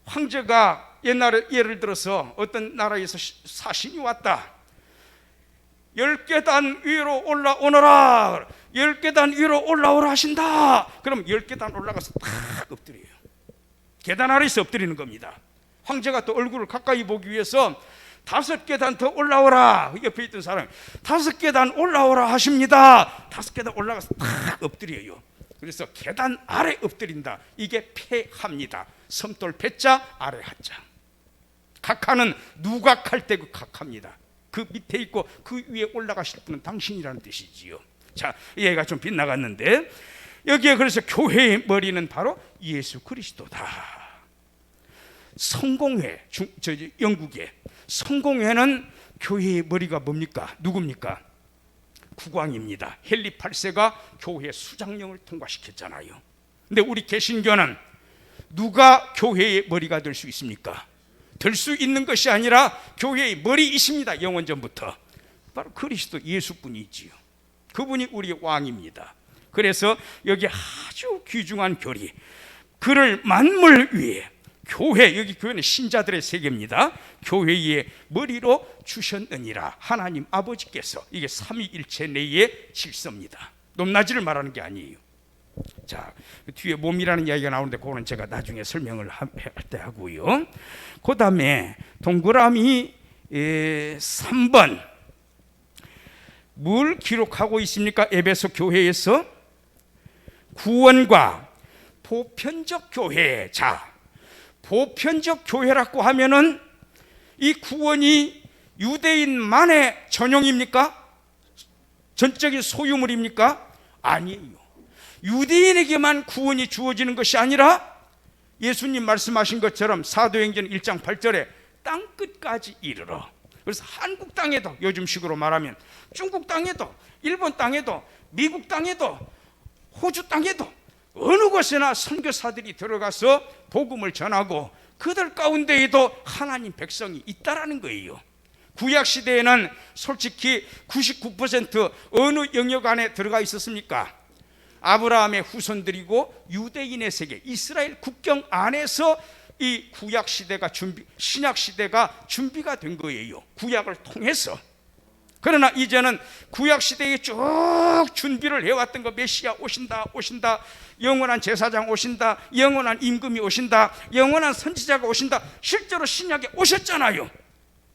황제가 옛날에 예를 들어서 어떤 나라에서 사신이 왔다. 10계단 위로 올라오너라. 10계단 위로 올라오라 하신다. 그럼 10계단 올라가서 탁 엎드려요. 계단 아래에서 엎드리는 겁니다. 황제가 또 얼굴을 가까이 보기 위해서 5계단 더 올라오라. 옆에 있던 사람이 5계단 올라오라 하십니다. 5계단 올라가서 탁 엎드려요. 그래서 계단 아래 엎드린다. 이게 폐하입니다. 섬돌 폐자, 아래 하자. 각하는 누각할 때 그 각하입니다. 그 밑에 있고 그 위에 올라가실 분은 당신이라는 뜻이지요. 자, 얘가 좀 빗나갔는데 여기에 그래서 교회의 머리는 바로 예수 그리스도다. 성공회, 영국의 성공회는 교회의 머리가 뭡니까? 누굽니까? 국왕입니다. 헨리 8세가 교회 수장령을 통과시켰잖아요. 근데 우리 개신교는 누가 교회의 머리가 될 수 있습니까? 될 수 있는 것이 아니라 교회의 머리이십니다. 영원전부터 바로 그리스도 예수뿐이지요. 그분이 우리의 왕입니다. 그래서 여기 아주 귀중한 교리, 그를 만물 위에 교회, 여기 교회는 신자들의 세계입니다. 교회의 머리로 주셨느니라. 하나님 아버지께서, 이게 삼위일체 내의 질서입니다. 높낮이를 말하는 게 아니에요. 자, 뒤에 몸이라는 이야기가 나오는데 그거는 제가 나중에 설명을 할 때 하고요. 그 다음에 동그라미 3번 뭘 기록하고 있습니까? 에베소 교회에서 구원과 보편적 교회. 자, 보편적 교회라고 하면은 이 구원이 유대인만의 전용입니까? 전적인 소유물입니까? 아니에요. 유대인에게만 구원이 주어지는 것이 아니라 예수님 말씀하신 것처럼 사도행전 1장 8절에 땅끝까지 이르러, 그래서 한국 땅에도, 요즘식으로 말하면 중국 땅에도, 일본 땅에도, 미국 땅에도, 호주 땅에도 어느 곳에나 선교사들이 들어가서 복음을 전하고 그들 가운데에도 하나님 백성이 있다라는 거예요. 구약시대에는 솔직히 99% 어느 영역 안에 들어가 있었습니까? 아브라함의 후손들이고 유대인의 세계, 이스라엘 국경 안에서 이 구약시대가 신약시대가 준비가 된 거예요. 구약을 통해서. 그러나 이제는 구약시대에 쭉 준비를 해왔던 거, 메시아 오신다, 영원한 제사장 오신다, 영원한 임금이 오신다, 영원한 선지자가 오신다, 실제로 신약에 오셨잖아요.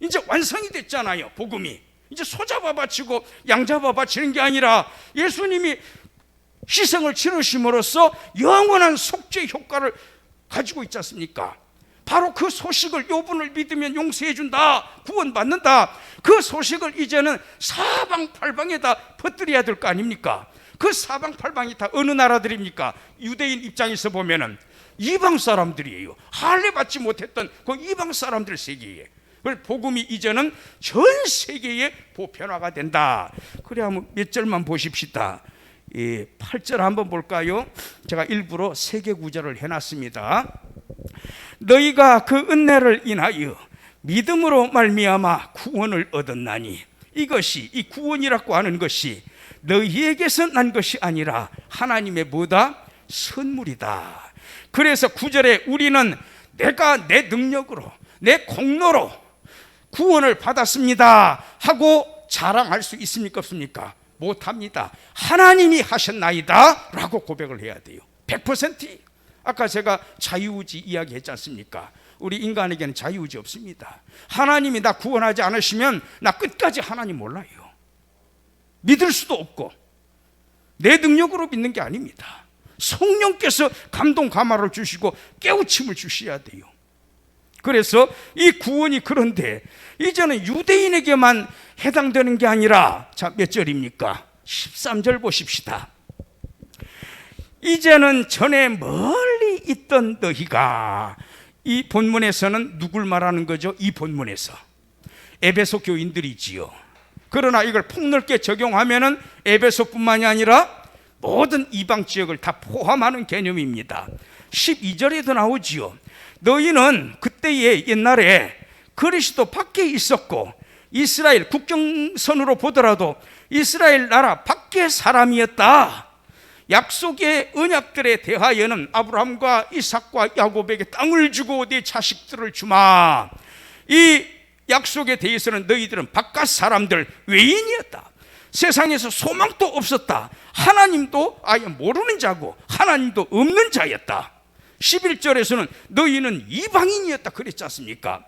이제 완성이 됐잖아요. 복음이 이제 소잡아 바치고 양잡아 바치는 게 아니라 예수님이 희생을 치르심으로써 영원한 속죄 효과를 가지고 있지 않습니까? 바로 그 소식을, 요분을 믿으면 용서해 준다, 구원받는다, 그 소식을 이제는 사방팔방에다 퍼뜨려야 될 거 아닙니까? 그 사방팔방이 다 어느 나라들입니까? 유대인 입장에서 보면은 이방 사람들이에요. 할례 받지 못했던 그 이방 사람들 세계에, 복음이 이제는 전 세계에 보편화가 된다. 그래 한번 몇 절만 보십시다. 8절 한번 볼까요? 제가 일부러 세개 구절을 해놨습니다. 너희가 그 은혜를 인하여 믿음으로 말미암아 구원을 얻었나니, 이것이, 이 구원이라고 하는 것이 너희에게서 난 것이 아니라 하나님의 뭐다? 선물이다. 그래서 9절에 우리는 내가 내 능력으로, 내 공로로 구원을 받았습니다 하고 자랑할 수 있습니까? 없습니까? 못합니다. 하나님이 하셨나이다 라고 고백을 해야 돼요. 100%. 아까 제가 자유의지 이야기했지 않습니까? 우리 인간에게는 자유의지 없습니다. 하나님이 나 구원하지 않으시면 나 끝까지 하나님 몰라요. 믿을 수도 없고 내 능력으로 믿는 게 아닙니다. 성령께서 감동 감화를 주시고 깨우침을 주셔야 돼요. 그래서 이 구원이, 그런데 이제는 유대인에게만 해당되는 게 아니라, 자, 몇 절입니까? 13절 보십시다. 이제는 전에 멀리 있던 너희가, 이 본문에서는 누굴 말하는 거죠? 이 본문에서 에베소 교인들이지요. 그러나 이걸 폭넓게 적용하면은 에베소뿐만이 아니라 모든 이방 지역을 다 포함하는 개념입니다. 12절에도 나오지요. 너희는 그때의 옛날에 그리스도 밖에 있었고, 이스라엘 국경선으로 보더라도 이스라엘 나라 밖의 사람이었다. 약속의 언약들에 대하여는 아브라함과 이삭과 야곱에게 땅을 주고 네 자식들을 주마. 이 약속에 대해서는 너희들은 바깥 사람들, 외인이었다. 세상에서 소망도 없었다. 하나님도 아예 모르는 자고 하나님도 없는 자였다. 11절에서는 너희는 이방인이었다 그랬지 않습니까?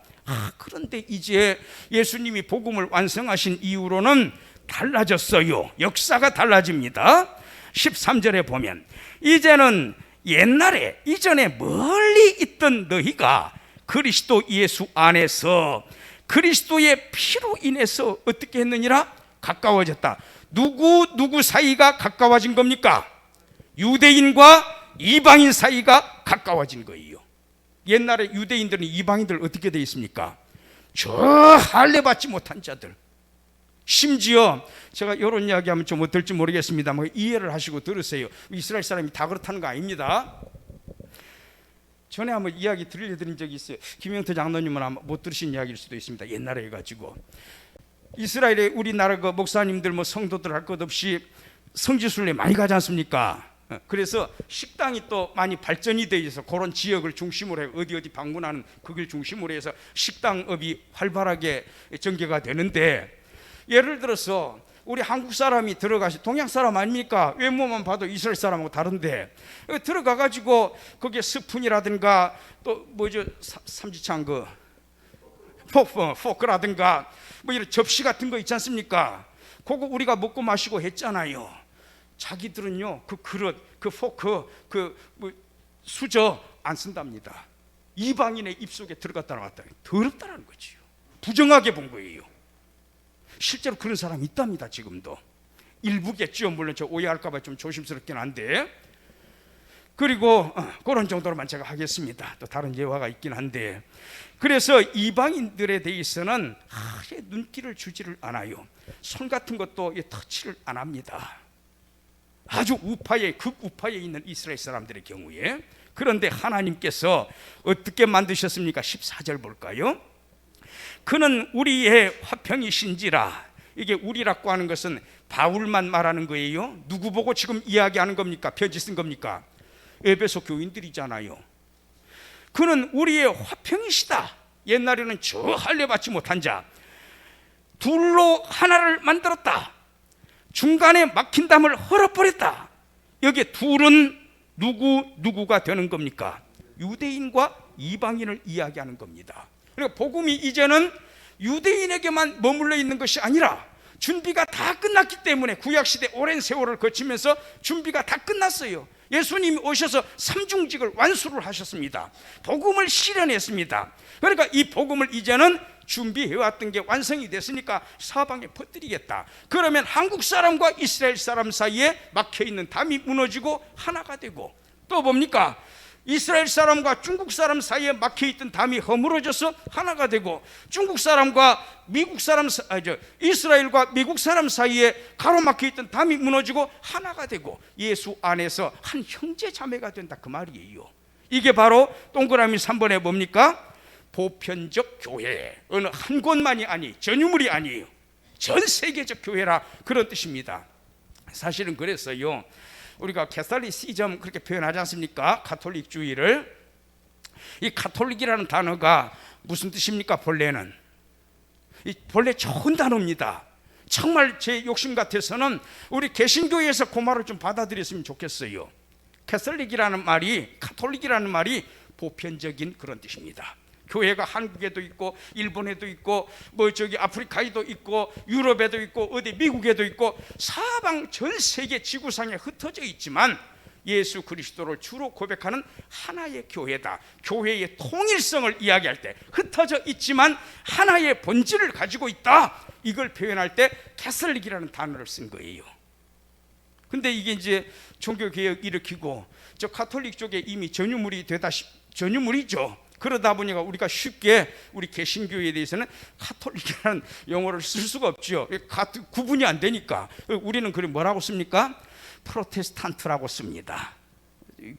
그런데 이제 예수님이 복음을 완성하신 이후로는 달라졌어요. 역사가 달라집니다. 13절에 보면 이제는 옛날에, 이전에 멀리 있던 너희가 그리스도 예수 안에서 그리스도의 피로 인해서 어떻게 했느니라? 가까워졌다. 누구 사이가 가까워진 겁니까? 유대인과 이방인 사이가 가까워진 거예요. 옛날에 유대인들은 이방인들 어떻게 돼 있습니까? 저 할례 받지 못한 자들, 심지어 제가 이런 이야기하면 좀 어떨지 모르겠습니다만 이해를 하시고 들으세요. 이스라엘 사람이 다 그렇다는 거 아닙니다. 전에 한번 이야기 들려드린 적이 있어요. 김영태 장로님은 아마 못 들으신 이야기일 수도 있습니다. 옛날에 해가지고 이스라엘에 우리나라 그 목사님들 뭐 성도들 할 것 없이 성지순례 많이 가지 않습니까? 그래서 식당이 또 많이 발전이 되어 있어서 그런 지역을 중심으로 해, 어디 방문하는 그 길 중심으로 해서 식당업이 활발하게 전개가 되는데, 예를 들어서 우리 한국 사람이 들어가시, 동양 사람 아닙니까? 외모만 봐도 이스라엘 사람하고 다른데 들어가 가지고 거기에 스푼이라든가 또 뭐죠, 삼지창 그 포크라든가 뭐 이런 접시 같은 거 있지 않습니까? 그거 우리가 먹고 마시고 했잖아요. 자기들은요 그 그릇, 그 포크, 그 뭐 수저 안 쓴답니다. 이방인의 입속에 들어갔다 나왔다. 더럽다라는 거지요. 부정하게 본 거예요. 실제로 그런 사람이 있답니다. 지금도 일부겠죠. 물론 저 오해할까 봐 좀 조심스럽긴 한데, 그리고 그런 정도로만 제가 하겠습니다. 또 다른 예화가 있긴 한데, 그래서 이방인들에 대해서는 아예 눈길을 주지를 않아요. 손 같은 것도 터치를 안 합니다. 아주 우파에, 극우파에 있는 이스라엘 사람들의 경우에. 그런데 하나님께서 어떻게 만드셨습니까? 14절 볼까요? 그는 우리의 화평이신지라. 이게 우리라고 하는 것은 바울만 말하는 거예요? 누구 보고 지금 이야기하는 겁니까? 편지 쓴 겁니까? 에베소 교인들이잖아요. 그는 우리의 화평이시다. 옛날에는 저 할례받지 못한 자 둘로 하나를 만들었다. 중간에 막힌 담을 헐어버렸다. 여기에 둘은 누구가 되는 겁니까? 유대인과 이방인을 이야기하는 겁니다. 그러니까 복음이 이제는 유대인에게만 머물러 있는 것이 아니라 준비가 다 끝났기 때문에, 구약시대 오랜 세월을 거치면서 준비가 다 끝났어요. 예수님이 오셔서 삼중직을 완수를 하셨습니다. 복음을 실현했습니다. 그러니까 이 복음을 이제는 준비해왔던 게 완성이 됐으니까 사방에 퍼뜨리겠다. 그러면 한국 사람과 이스라엘 사람 사이에 막혀있는 담이 무너지고 하나가 되고, 또 뭡니까? 이스라엘 사람과 중국 사람 사이에 막혀있던 담이 허물어져서 하나가 되고, 중국 사람과 미국 사람, 이스라엘과 미국 사람 사이에 가로막혀있던 담이 무너지고 하나가 되고, 예수 안에서 한 형제 자매가 된다, 그 말이에요. 이게 바로 동그라미 3번에 뭡니까? 보편적 교회. 어느 한 곳만이 아니, 전유물이 아니에요. 전 세계적 교회라, 그런 뜻입니다. 사실은 그랬어요. 우리가 캐톨리시즘 그렇게 표현하지 않습니까? 가톨릭주의를. 이 가톨릭이라는 단어가 무슨 뜻입니까? 본래는 본래 좋은 단어입니다. 정말 제 욕심 같아서는 우리 개신교에서 그 말을 좀 받아들였으면 좋겠어요. 캐톨릭이라는 말이, 가톨릭이라는 말이 보편적인 그런 뜻입니다. 교회가 한국에도 있고 일본에도 있고 아프리카에도 있고 유럽에도 있고 어디 미국에도 있고 사방 전 세계 지구상에 흩어져 있지만 예수 그리스도를 주로 고백하는 하나의 교회다. 교회의 통일성을 이야기할 때 흩어져 있지만 하나의 본질을 가지고 있다. 이걸 표현할 때 캐톨릭이라는 단어를 쓴 거예요. 근데 이게 이제 종교개혁 일으키고 저 가톨릭 쪽에 이미 전유물이죠. 그러다 보니까 우리가 쉽게 우리 개신교에 대해서는 가톨릭이라는 용어를 쓸 수가 없죠. 구분이 안 되니까. 우리는 그래 뭐라고 씁니까? 프로테스탄트라고 씁니다.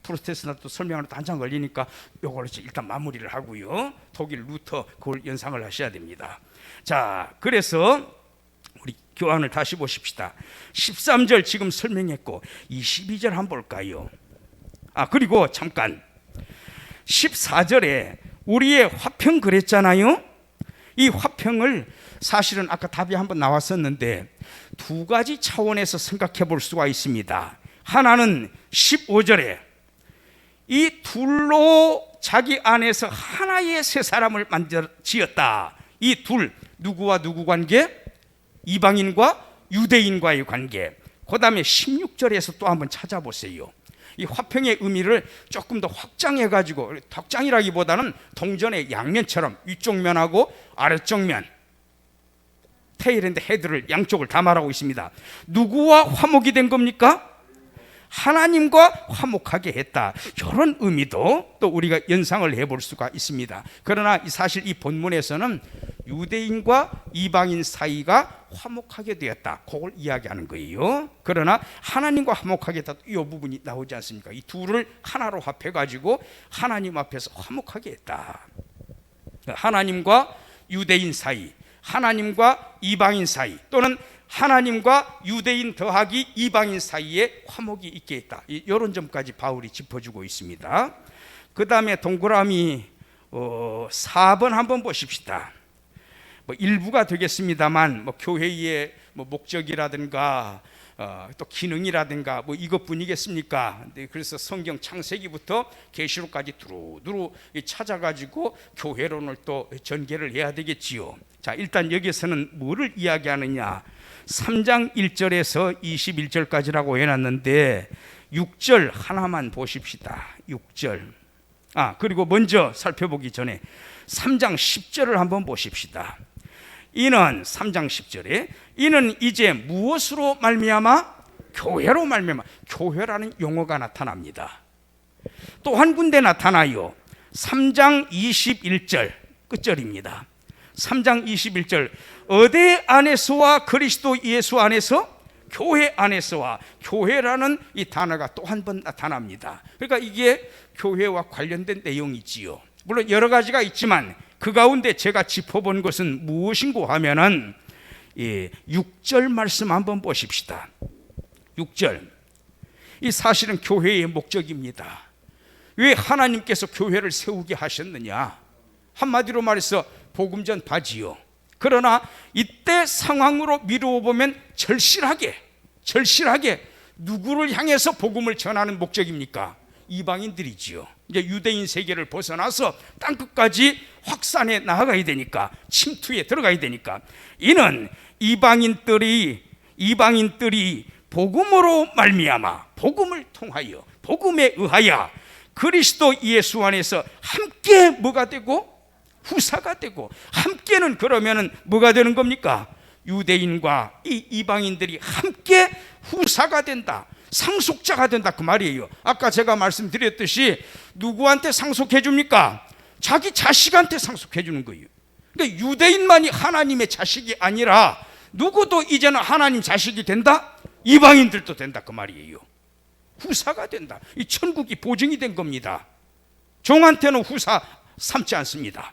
프로테스탄트 설명하는 한참 걸리니까 요걸 일단 마무리를 하고요. 독일 루터 그걸 연상을 하셔야 됩니다. 자, 그래서 우리 교환을 다시 보십시다. 13절 지금 설명했고 22절 한번 볼까요? 그리고 잠깐 14절에 우리의 화평 그랬잖아요. 이 화평을 사실은 아까 답이 한번 나왔었는데 두 가지 차원에서 생각해 볼 수가 있습니다. 하나는 15절에 이 둘로 자기 안에서 하나의 새 사람을 만들어 지었다. 이 둘, 누구와 누구 관계? 이방인과 유대인과의 관계. 그 다음에 16절에서 또 한번 찾아보세요. 이 화평의 의미를 조금 더 확장해가지고, 덕장이라기보다는 동전의 양면처럼 위쪽 면하고 아래쪽 면, 테일앤드 헤드를 양쪽을 다 말하고 있습니다. 누구와 화목이 된 겁니까? 하나님과 화목하게 했다. 이런 의미도 또 우리가 연상을 해볼 수가 있습니다. 그러나 사실 이 본문에서는 유대인과 이방인 사이가 화목하게 되었다, 그걸 이야기하는 거예요. 그러나 하나님과 화목하게 했다, 이 부분이 나오지 않습니까? 이 둘을 하나로 합해가지고 하나님 앞에서 화목하게 했다. 하나님과 유대인 사이, 하나님과 이방인 사이, 또는 하나님과 유대인 더하기 이방인 사이에 화목이 있게 했다. 이런 점까지 바울이 짚어주고 있습니다. 그 다음에 동그라미 4번 한번 보십시다. 일부가 되겠습니다만 교회의 목적이라든가 또 기능이라든가 이것뿐이겠습니까? 그래서 성경 창세기부터 계시록까지 두루두루 찾아가지고 교회론을 또 전개를 해야 되겠지요. 자, 일단 여기서는 뭐를 이야기하느냐? 3장 1절에서 21절까지라고 해놨는데 6절 하나만 보십시다. 6절. 그리고 먼저 살펴보기 전에 3장 10절을 한번 보십시다. 이는 3장 10절에 이는 이제 무엇으로 말미암아? 교회로 말미암아. 교회라는 용어가 나타납니다. 또 한 군데 나타나요. 3장 21절 끝절입니다. 3장 21절 어디 안에서와 그리스도 예수 안에서? 교회 안에서와. 교회라는 이 단어가 또 한 번 나타납니다. 그러니까 이게 교회와 관련된 내용이지요. 물론 여러 가지가 있지만 그 가운데 제가 짚어본 것은 무엇인고 하면은 6절 말씀 한번 보십시다. 6절 이 사실은 교회의 목적입니다. 왜 하나님께서 교회를 세우게 하셨느냐? 한마디로 말해서 복음 전파지요. 그러나 이때 상황으로 미루어 보면 절실하게 누구를 향해서 복음을 전하는 목적입니까? 이방인들이지요. 이제 유대인 세계를 벗어나서 땅끝까지 확산해 나아가야 되니까, 침투에 들어가야 되니까, 이는 이방인들이 복음으로 말미암아, 복음을 통하여, 복음에 의하여 그리스도 예수 안에서 함께 뭐가 되고? 후사가 되고. 함께는 그러면은 뭐가 되는 겁니까? 유대인과 이 이방인들이 함께 후사가 된다, 상속자가 된다, 그 말이에요. 아까 제가 말씀드렸듯이 누구한테 상속해 줍니까? 자기 자식한테 상속해 주는 거예요. 그러니까 유대인만이 하나님의 자식이 아니라 누구도 이제는 하나님 자식이 된다? 이방인들도 된다, 그 말이에요. 후사가 된다. 이 천국이 보증이 된 겁니다. 종한테는 후사 삼지 않습니다.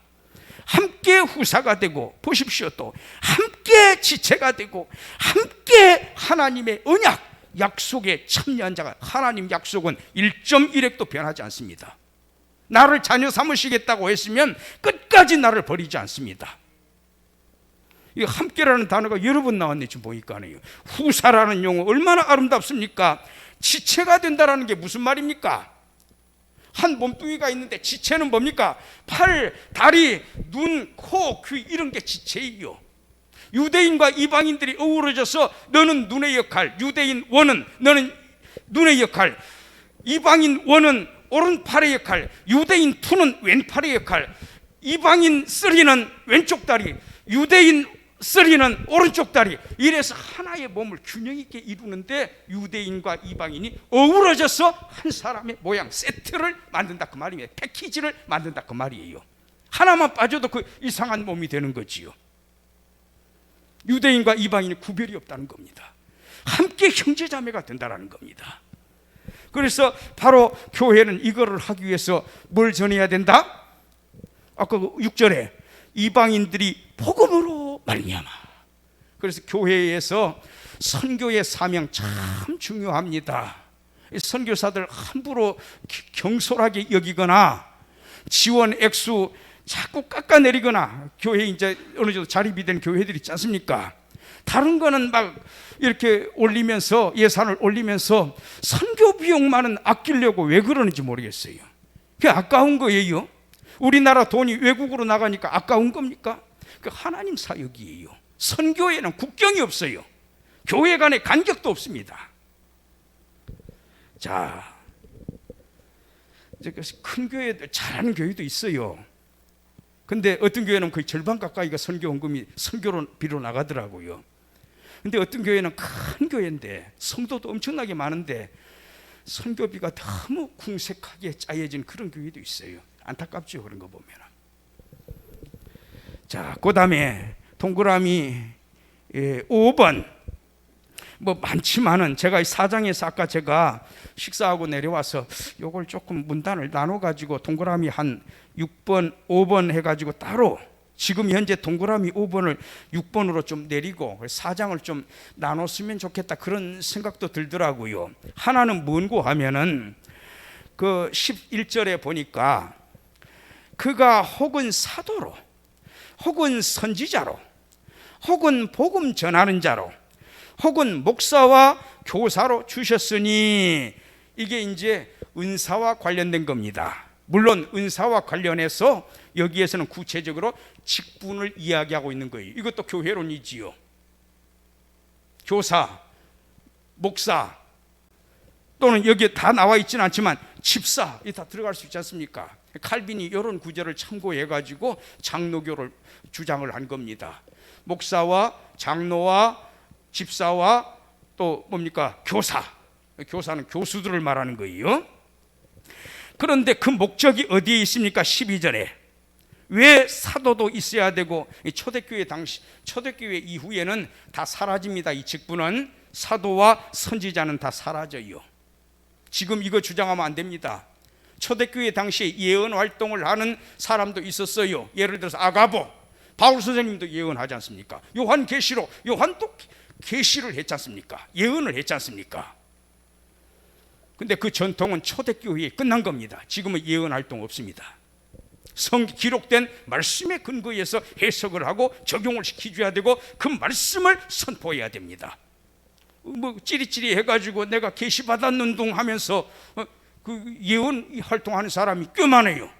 함께 후사가 되고, 보십시오, 또 함께 지체가 되고, 함께 하나님의 언약, 약속에 참여한 자가. 하나님 약속은 1.1획도 변하지 않습니다. 나를 자녀 삼으시겠다고 했으면 끝까지 나를 버리지 않습니다. 이 함께라는 단어가 여러 번 나왔네. 지금 보니까요. 후사라는 용어 얼마나 아름답습니까? 지체가 된다라는 게 무슨 말입니까? 한 몸뚱이가 있는데 지체는 뭡니까? 팔, 다리, 눈, 코, 귀, 이런 게 지체예요. 유대인과 이방인들이 어우러져서 너는 눈의 역할, 유대인 원은 너는 눈의 역할, 이방인 원은 오른팔의 역할, 유대인 투는 왼팔의 역할, 이방인 쓰리는 왼쪽 다리, 유대인 쓰리는 오른쪽 다리. 이래서 하나의 몸을 균형 있게 이루는데 유대인과 이방인이 어우러져서 한 사람의 모양, 세트를 만든다, 그 말이에요. 패키지를 만든다, 그 말이에요. 하나만 빠져도 그 이상한 몸이 되는 거지요. 유대인과 이방인이 구별이 없다는 겁니다. 함께 형제자매가 된다는 겁니다. 그래서 바로 교회는 이거를 하기 위해서 뭘 전해야 된다? 아까 6절에 이방인들이 복음으로 말미암아. 그래서 교회에서 선교의 사명 참 중요합니다. 선교사들 함부로 경솔하게 여기거나 지원 액수 자꾸 깎아내리거나, 교회 이제 어느 정도 자립이 된 교회들이 있지 않습니까? 다른 거는 막 이렇게 올리면서, 예산을 올리면서 선교 비용만은 아끼려고 왜 그러는지 모르겠어요. 그게 아까운 거예요. 우리나라 돈이 외국으로 나가니까 아까운 겁니까? 그 하나님 사역이에요. 선교에는 국경이 없어요. 교회 간에 간격도 없습니다. 자, 큰 교회들 잘하는 교회도 있어요. 근데 어떤 교회는 거의 절반 가까이가 선교 헌금이 선교비로 나가더라고요. 근데 어떤 교회는 큰 교회인데 성도도 엄청나게 많은데 선교비가 너무 궁색하게 짜여진 그런 교회도 있어요. 안타깝죠, 그런 거 보면. 자, 그 다음에 동그라미 5번. 뭐 많지만은 제가 이 4장에서 아까 제가 식사하고 내려와서 요걸 조금 문단을 나눠가지고 동그라미 한 6번, 5번 해가지고 따로, 지금 현재 동그라미 5번을 6번으로 좀 내리고 4장을 좀 나눴으면 좋겠다, 그런 생각도 들더라고요. 하나는 뭔고 하면은 그 11절에 보니까 그가 혹은 사도로, 혹은 선지자로, 혹은 복음 전하는 자로, 혹은 목사와 교사로 주셨으니, 이게 이제 은사와 관련된 겁니다. 물론 은사와 관련해서 여기에서는 구체적으로 직분을 이야기하고 있는 거예요. 이것도 교회론이지요. 교사, 목사, 또는 여기에 다 나와 있지는 않지만 집사, 이 다 들어갈 수 있지 않습니까? 칼빈이 이런 구절을 참고해가지고 장로교를 주장을 한 겁니다. 목사와 장로와 집사와 또 뭡니까? 교사는 교수들을 말하는 거예요. 그런데 그 목적이 어디에 있습니까? 12절에 왜 사도도 있어야 되고, 초대교회 이후에는 다 사라집니다. 이 직분은 사도와 선지자는 다 사라져요. 지금 이거 주장하면 안 됩니다. 초대교회 당시에 예언 활동을 하는 사람도 있었어요. 예를 들어서 아가보, 바울 선생님도 예언하지 않습니까? 요한도 계시를 했지 않습니까? 예언을 했지 않습니까? 근데 그 전통은 초대교회에 끝난 겁니다. 지금은 예언 활동 없습니다. 기록된 말씀에 근거해서 해석을 하고 적용을 시켜줘야 되고, 그 말씀을 선포해야 됩니다. 뭐 찌리찌리 해가지고 내가 계시 받았는 둥 하면서 그 예언 활동하는 사람이 꽤 많아요.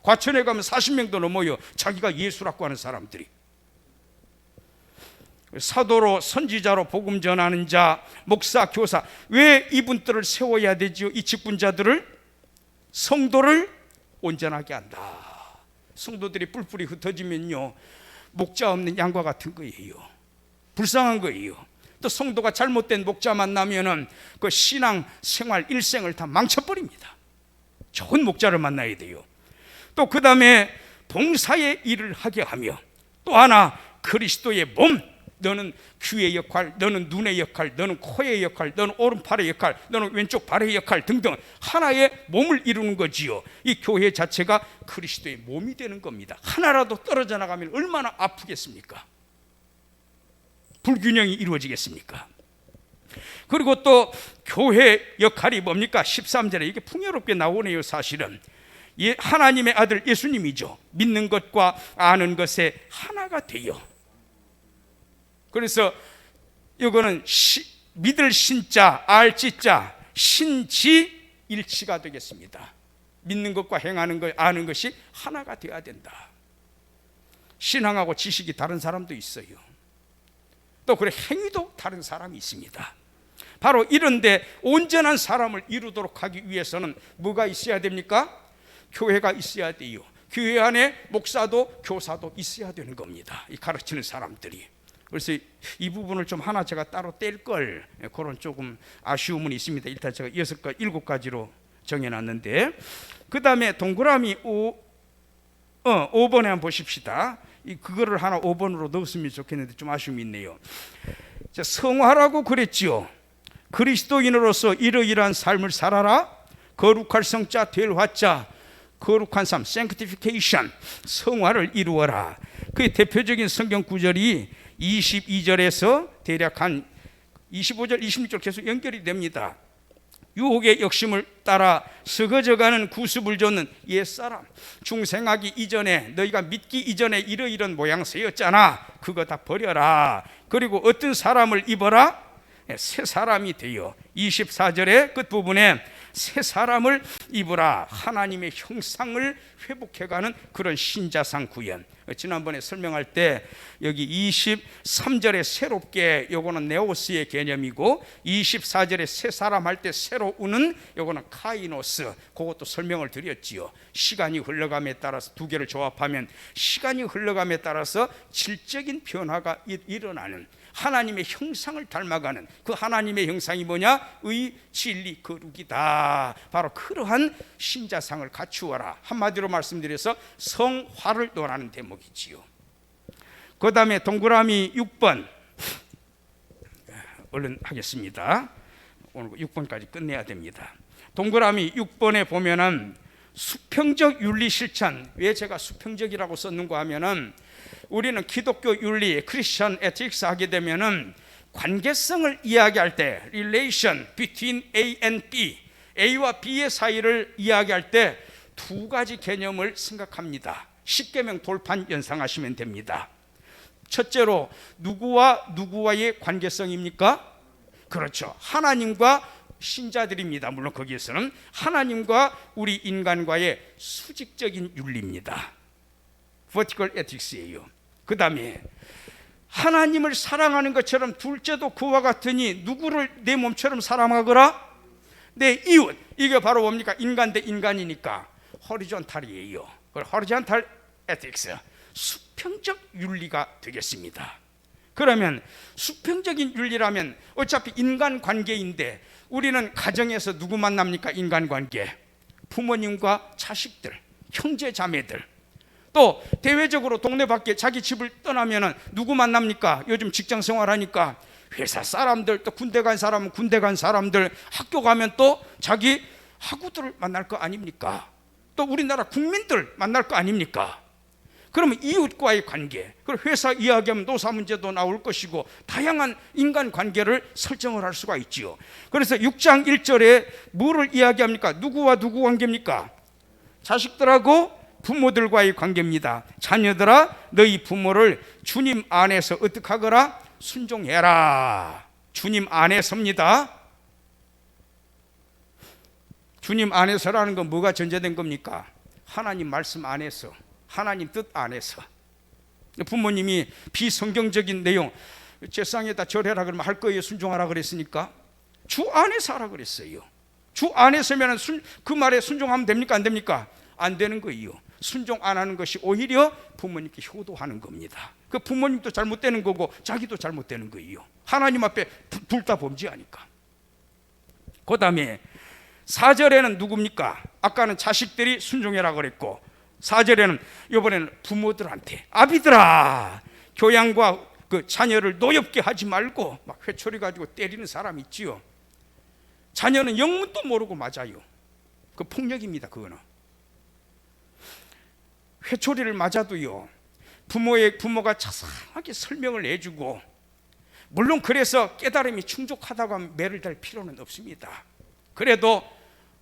과천에 가면 40명도 넘어요. 자기가 예수라고 하는 사람들이. 사도로 선지자로 복음 전하는 자, 목사, 교사, 왜 이분들을 세워야 되죠? 이 직분자들을, 성도를 온전하게 한다. 성도들이 뿔뿔이 흩어지면요, 목자 없는 양과 같은 거예요. 불쌍한 거예요. 또 성도가 잘못된 목자 만나면은 그 신앙 생활 일생을 다 망쳐버립니다. 좋은 목자를 만나야 돼요. 또 그 다음에 봉사의 일을 하게 하며, 또 하나 그리스도의 몸, 너는 귀의 역할, 너는 눈의 역할, 너는 코의 역할, 너는 오른팔의 역할, 너는 왼쪽 발의 역할 등등 하나의 몸을 이루는 거지요. 이 교회 자체가 그리스도의 몸이 되는 겁니다. 하나라도 떨어져 나가면 얼마나 아프겠습니까? 불균형이 이루어지겠습니까? 그리고 또 교회 역할이 뭡니까? 13절에 이게 풍요롭게 나오네요. 사실은 하나님의 아들 예수님이죠. 믿는 것과 아는 것에 하나가 돼요. 그래서 이거는 믿을 신자, 알 지자, 신지일치가 되겠습니다. 믿는 것과 행하는 것, 아는 것이 하나가 되어야 된다. 신앙하고 지식이 다른 사람도 있어요. 또 그래 행위도 다른 사람이 있습니다. 바로 이런데 온전한 사람을 이루도록 하기 위해서는 뭐가 있어야 됩니까? 교회가 있어야 돼요. 교회 안에 목사도 교사도 있어야 되는 겁니다. 이 가르치는 사람들이. 그래서 이 부분을 좀 하나 제가 따로 뗄 걸, 그런 조금 아쉬움은 있습니다. 일단 제가 7가지로 정해놨는데, 그 다음에 동그라미 5번에 한번 보십시다. 그거를 하나 5번으로 넣었으면 좋겠는데 좀 아쉬움이 있네요. 성화라고 그랬지요. 그리스도인으로서 이러이러한 삶을 살아라. 거룩할 성자 될 화자, 거룩한 삶, sanctification, 성화를 이루어라. 그 대표적인 성경 구절이 22절에서 대략 한 25절, 26절 계속 연결이 됩니다. 유혹의 욕심을 따라 썩어져가는 구습을 줬는 옛사람, 중생하기 이전에, 너희가 믿기 이전에 이러이런 모양새였잖아. 그거 다 버려라. 그리고 어떤 사람을 입어라? 새 사람이 되어 24절의 끝부분에 새 사람을 입으라. 하나님의 형상을 회복해가는 그런 신자상 구현. 지난번에 설명할 때 여기 23절에 새롭게, 요거는 네오스의 개념이고, 24절에 새 사람 할 때 새로우는 요거는 카이노스, 그것도 설명을 드렸지요. 시간이 흘러감에 따라서 두 개를 조합하면 시간이 흘러감에 따라서 질적인 변화가 일어나는, 하나님의 형상을 닮아가는 그 하나님의 형상이 뭐냐? 의, 진리, 거룩이다. 바로 그러한 신자상을 갖추어라. 한마디로 말씀드려서 성화를 논하는 대목이지요. 그 다음에 동그라미 6번 얼른 하겠습니다. 오늘 6번까지 끝내야 됩니다. 동그라미 6번에 보면은 수평적 윤리 실천. 왜 제가 수평적이라고 썼는가 하면은, 우리는 기독교 윤리, 크리스천 에틱스 하게 되면은 관계성을 이야기할 때 relation between A and B, A와 B의 사이를 이야기할 때 두 가지 개념을 생각합니다. 십계명 돌판 연상하시면 됩니다. 첫째로 누구와 누구와의 관계성입니까? 그렇죠. 하나님과 신자들입니다. 물론 거기에서는 하나님과 우리 인간과의 수직적인 윤리입니다. vertical ethics예요. 그 다음에 하나님을 사랑하는 것처럼 둘째도 그와 같으니 누구를 내 몸처럼 사랑하거라? 내 이웃. 이게 바로 뭡니까? 인간 대 인간이니까 호리존탈이에요. 호리존탈 에틱스, 수평적 윤리가 되겠습니다. 그러면 수평적인 윤리라면 어차피 인간관계인데 우리는 가정에서 누구 만납니까? 인간관계, 부모님과 자식들, 형제자매들. 또 대외적으로 동네 밖에 자기 집을 떠나면 누구 만납니까? 요즘 직장 생활하니까 회사 사람들, 또 군대 간 사람은 군대 간 사람들, 학교 가면 또 자기 학우들을 만날 거 아닙니까? 또 우리나라 국민들 만날 거 아닙니까? 그러면 이웃과의 관계, 그리고 회사 이야기하면 노사 문제도 나올 것이고 다양한 인간관계를 설정을 할 수가 있지요. 그래서 6장 1절에 뭐를 이야기합니까? 누구와 누구 관계입니까? 자식들하고 부모들과의 관계입니다. 자녀들아, 너희 부모를 주님 안에서 어떻게 하거라? 순종해라. 주님 안에서입니다. 주님 안에서라는 건 뭐가 전제된 겁니까? 하나님 말씀 안에서, 하나님 뜻 안에서. 부모님이 비성경적인 내용, 제상에다 절해라 그러면 할 거예요? 순종하라 그랬으니까? 주 안에서 하라 그랬어요. 주 안에서면 그 말에 순종하면 됩니까? 안 됩니까? 안 되는 거예요. 순종 안 하는 것이 오히려 부모님께 효도하는 겁니다. 그 부모님도 잘못되는 거고 자기도 잘못되는 거예요. 하나님 앞에 둘 다 범죄하니까. 그 다음에 4절에는 누굽니까? 아까는 자식들이 순종해라 그랬고 4절에는 이번에는 부모들한테 아비들아, 교양과 그 자녀를 노엽게 하지 말고 막 회초리 가지고 때리는 사람 있지요. 자녀는 영문도 모르고 맞아요. 그 폭력입니다. 그거는. 회초리를 맞아도요, 부모가 자상하게 설명을 해주고, 물론 그래서 깨달음이 충족하다고 하면 매를 달 필요는 없습니다. 그래도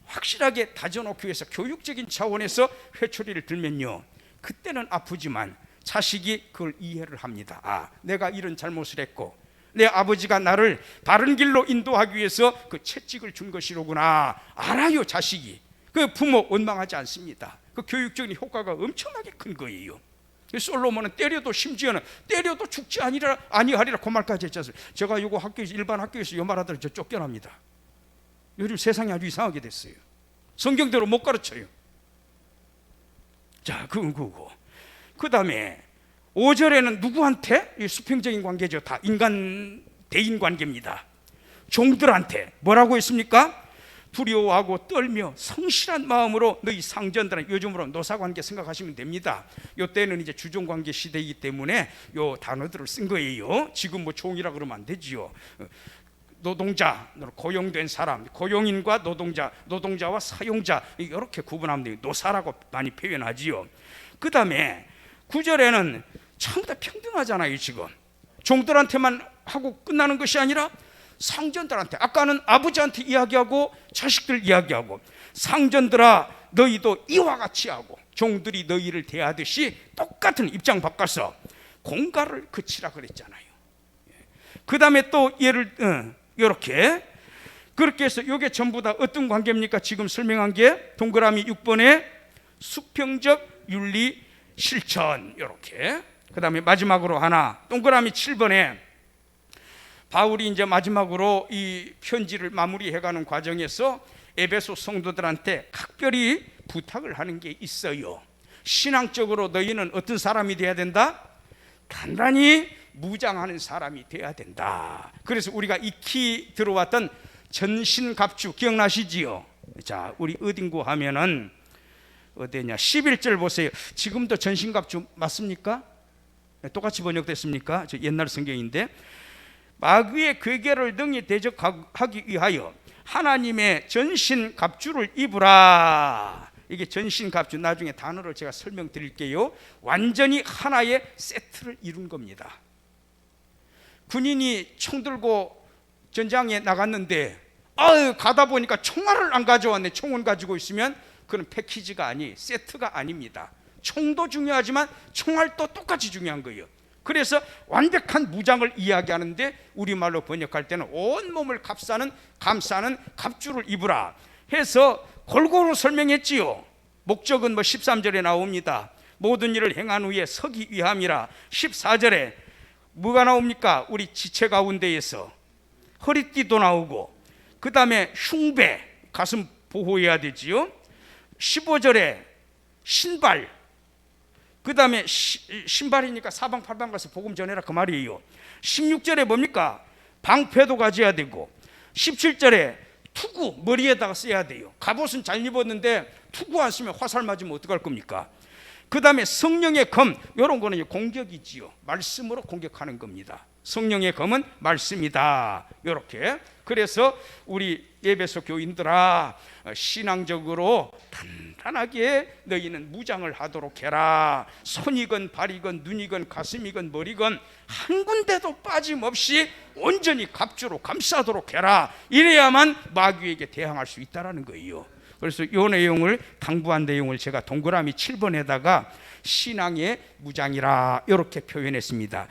확실하게 다져놓기 위해서 교육적인 차원에서 회초리를 들면요, 그때는 아프지만 자식이 그걸 이해를 합니다. 아, 내가 이런 잘못을 했고 내 아버지가 나를 바른 길로 인도하기 위해서 그 채찍을 준 것이로구나 알아요. 자식이. 그 부모 원망하지 않습니다. 그 교육적인 효과가 엄청나게 큰 거예요. 솔로몬은 때려도, 심지어는 때려도 죽지 아니하리라 그 말까지 했지 않습니까? 제가 이거 학교에서, 일반 학교에서 이 말하더니 저 쫓겨납니다. 요즘 세상이 아주 이상하게 됐어요. 성경대로 못 가르쳐요. 자, 그거고. 그 다음에 5절에는 누구한테? 이 수평적인 관계죠. 다 대인 관계입니다. 종들한테 뭐라고 했습니까? 두려워하고 떨며 성실한 마음으로 너희 상전들은, 요즘으로 노사관계 생각하시면 됩니다. 이때는 이제 주종관계 시대이기 때문에 요 단어들을 쓴 거예요. 지금 뭐 종이라 그러면 안 되지요. 노동자, 고용된 사람, 고용인과 노동자와 사용자, 이렇게 구분하면 돼요. 노사라고 많이 표현하지요. 그 다음에 9절에는 전부 다 평등하잖아요. 지금 종들한테만 하고 끝나는 것이 아니라 상전들한테, 아까는 아버지한테 이야기하고 자식들 이야기하고, 상전들아 너희도 이와 같이 하고 종들이 너희를 대하듯이 똑같은 입장 바꿔서 공갈을 그치라 그랬잖아요. 그 다음에 또 이렇게 그렇게 해서 이게 전부 다 어떤 관계입니까? 지금 설명한 게 동그라미 6번에 수평적 윤리 실천, 이렇게. 그 다음에 마지막으로 하나, 동그라미 7번에 바울이 이제 마지막으로 이 편지를 마무리해가는 과정에서 에베소 성도들한테 각별히 부탁을 하는 게 있어요. 신앙적으로 너희는 어떤 사람이 돼야 된다? 단단히 무장하는 사람이 돼야 된다. 그래서 우리가 익히 들어왔던 전신갑주 기억나시지요? 자, 우리 어딘고 하면은 어디냐, 11절 보세요. 지금도 전신갑주 맞습니까? 똑같이 번역됐습니까? 저 옛날 성경인데, 마귀의 괴계를 능히 대적하기 위하여 하나님의 전신갑주를 입으라. 이게 전신갑주, 나중에 단어를 제가 설명드릴게요. 완전히 하나의 세트를 이룬 겁니다. 군인이 총 들고 전장에 나갔는데 가다 보니까 총알을 안 가져왔네. 총은 가지고 있으면 그건 패키지가 세트가 아닙니다. 총도 중요하지만 총알도 똑같이 중요한 거예요. 그래서 완벽한 무장을 이야기하는데 우리말로 번역할 때는 온몸을 감싸는 갑주를 입으라 해서 골고루 설명했지요. 목적은 13절에 나옵니다. 모든 일을 행한 후에 서기 위함이라. 14절에 뭐가 나옵니까? 우리 지체 가운데에서 허리띠도 나오고, 그 다음에 흉배, 가슴 보호해야 되지요. 15절에 신발, 그 다음에 신발이니까 사방팔방 가서 복음 전해라 그 말이에요. 16절에 뭡니까? 방패도 가져야 되고, 17절에 투구 머리에다가 써야 돼요. 갑옷은 잘 입었는데 투구 안 쓰면 화살 맞으면 어떡할 겁니까? 그 다음에 성령의 검, 이런 거는 공격이지요. 말씀으로 공격하는 겁니다. 성령의 검은 말씀이다. 이렇게. 그래서 우리 에베소 교인들아, 신앙적으로 단단하게 너희는 무장을 하도록 해라. 손이건 발이건 눈이건 가슴이건 머리건 한 군데도 빠짐없이 온전히 갑주로 감싸도록 해라. 이래야만 마귀에게 대항할 수 있다라는 거예요. 그래서 이 내용을, 당부한 내용을 제가 동그라미 7번에다가 신앙의 무장이라 이렇게 표현했습니다.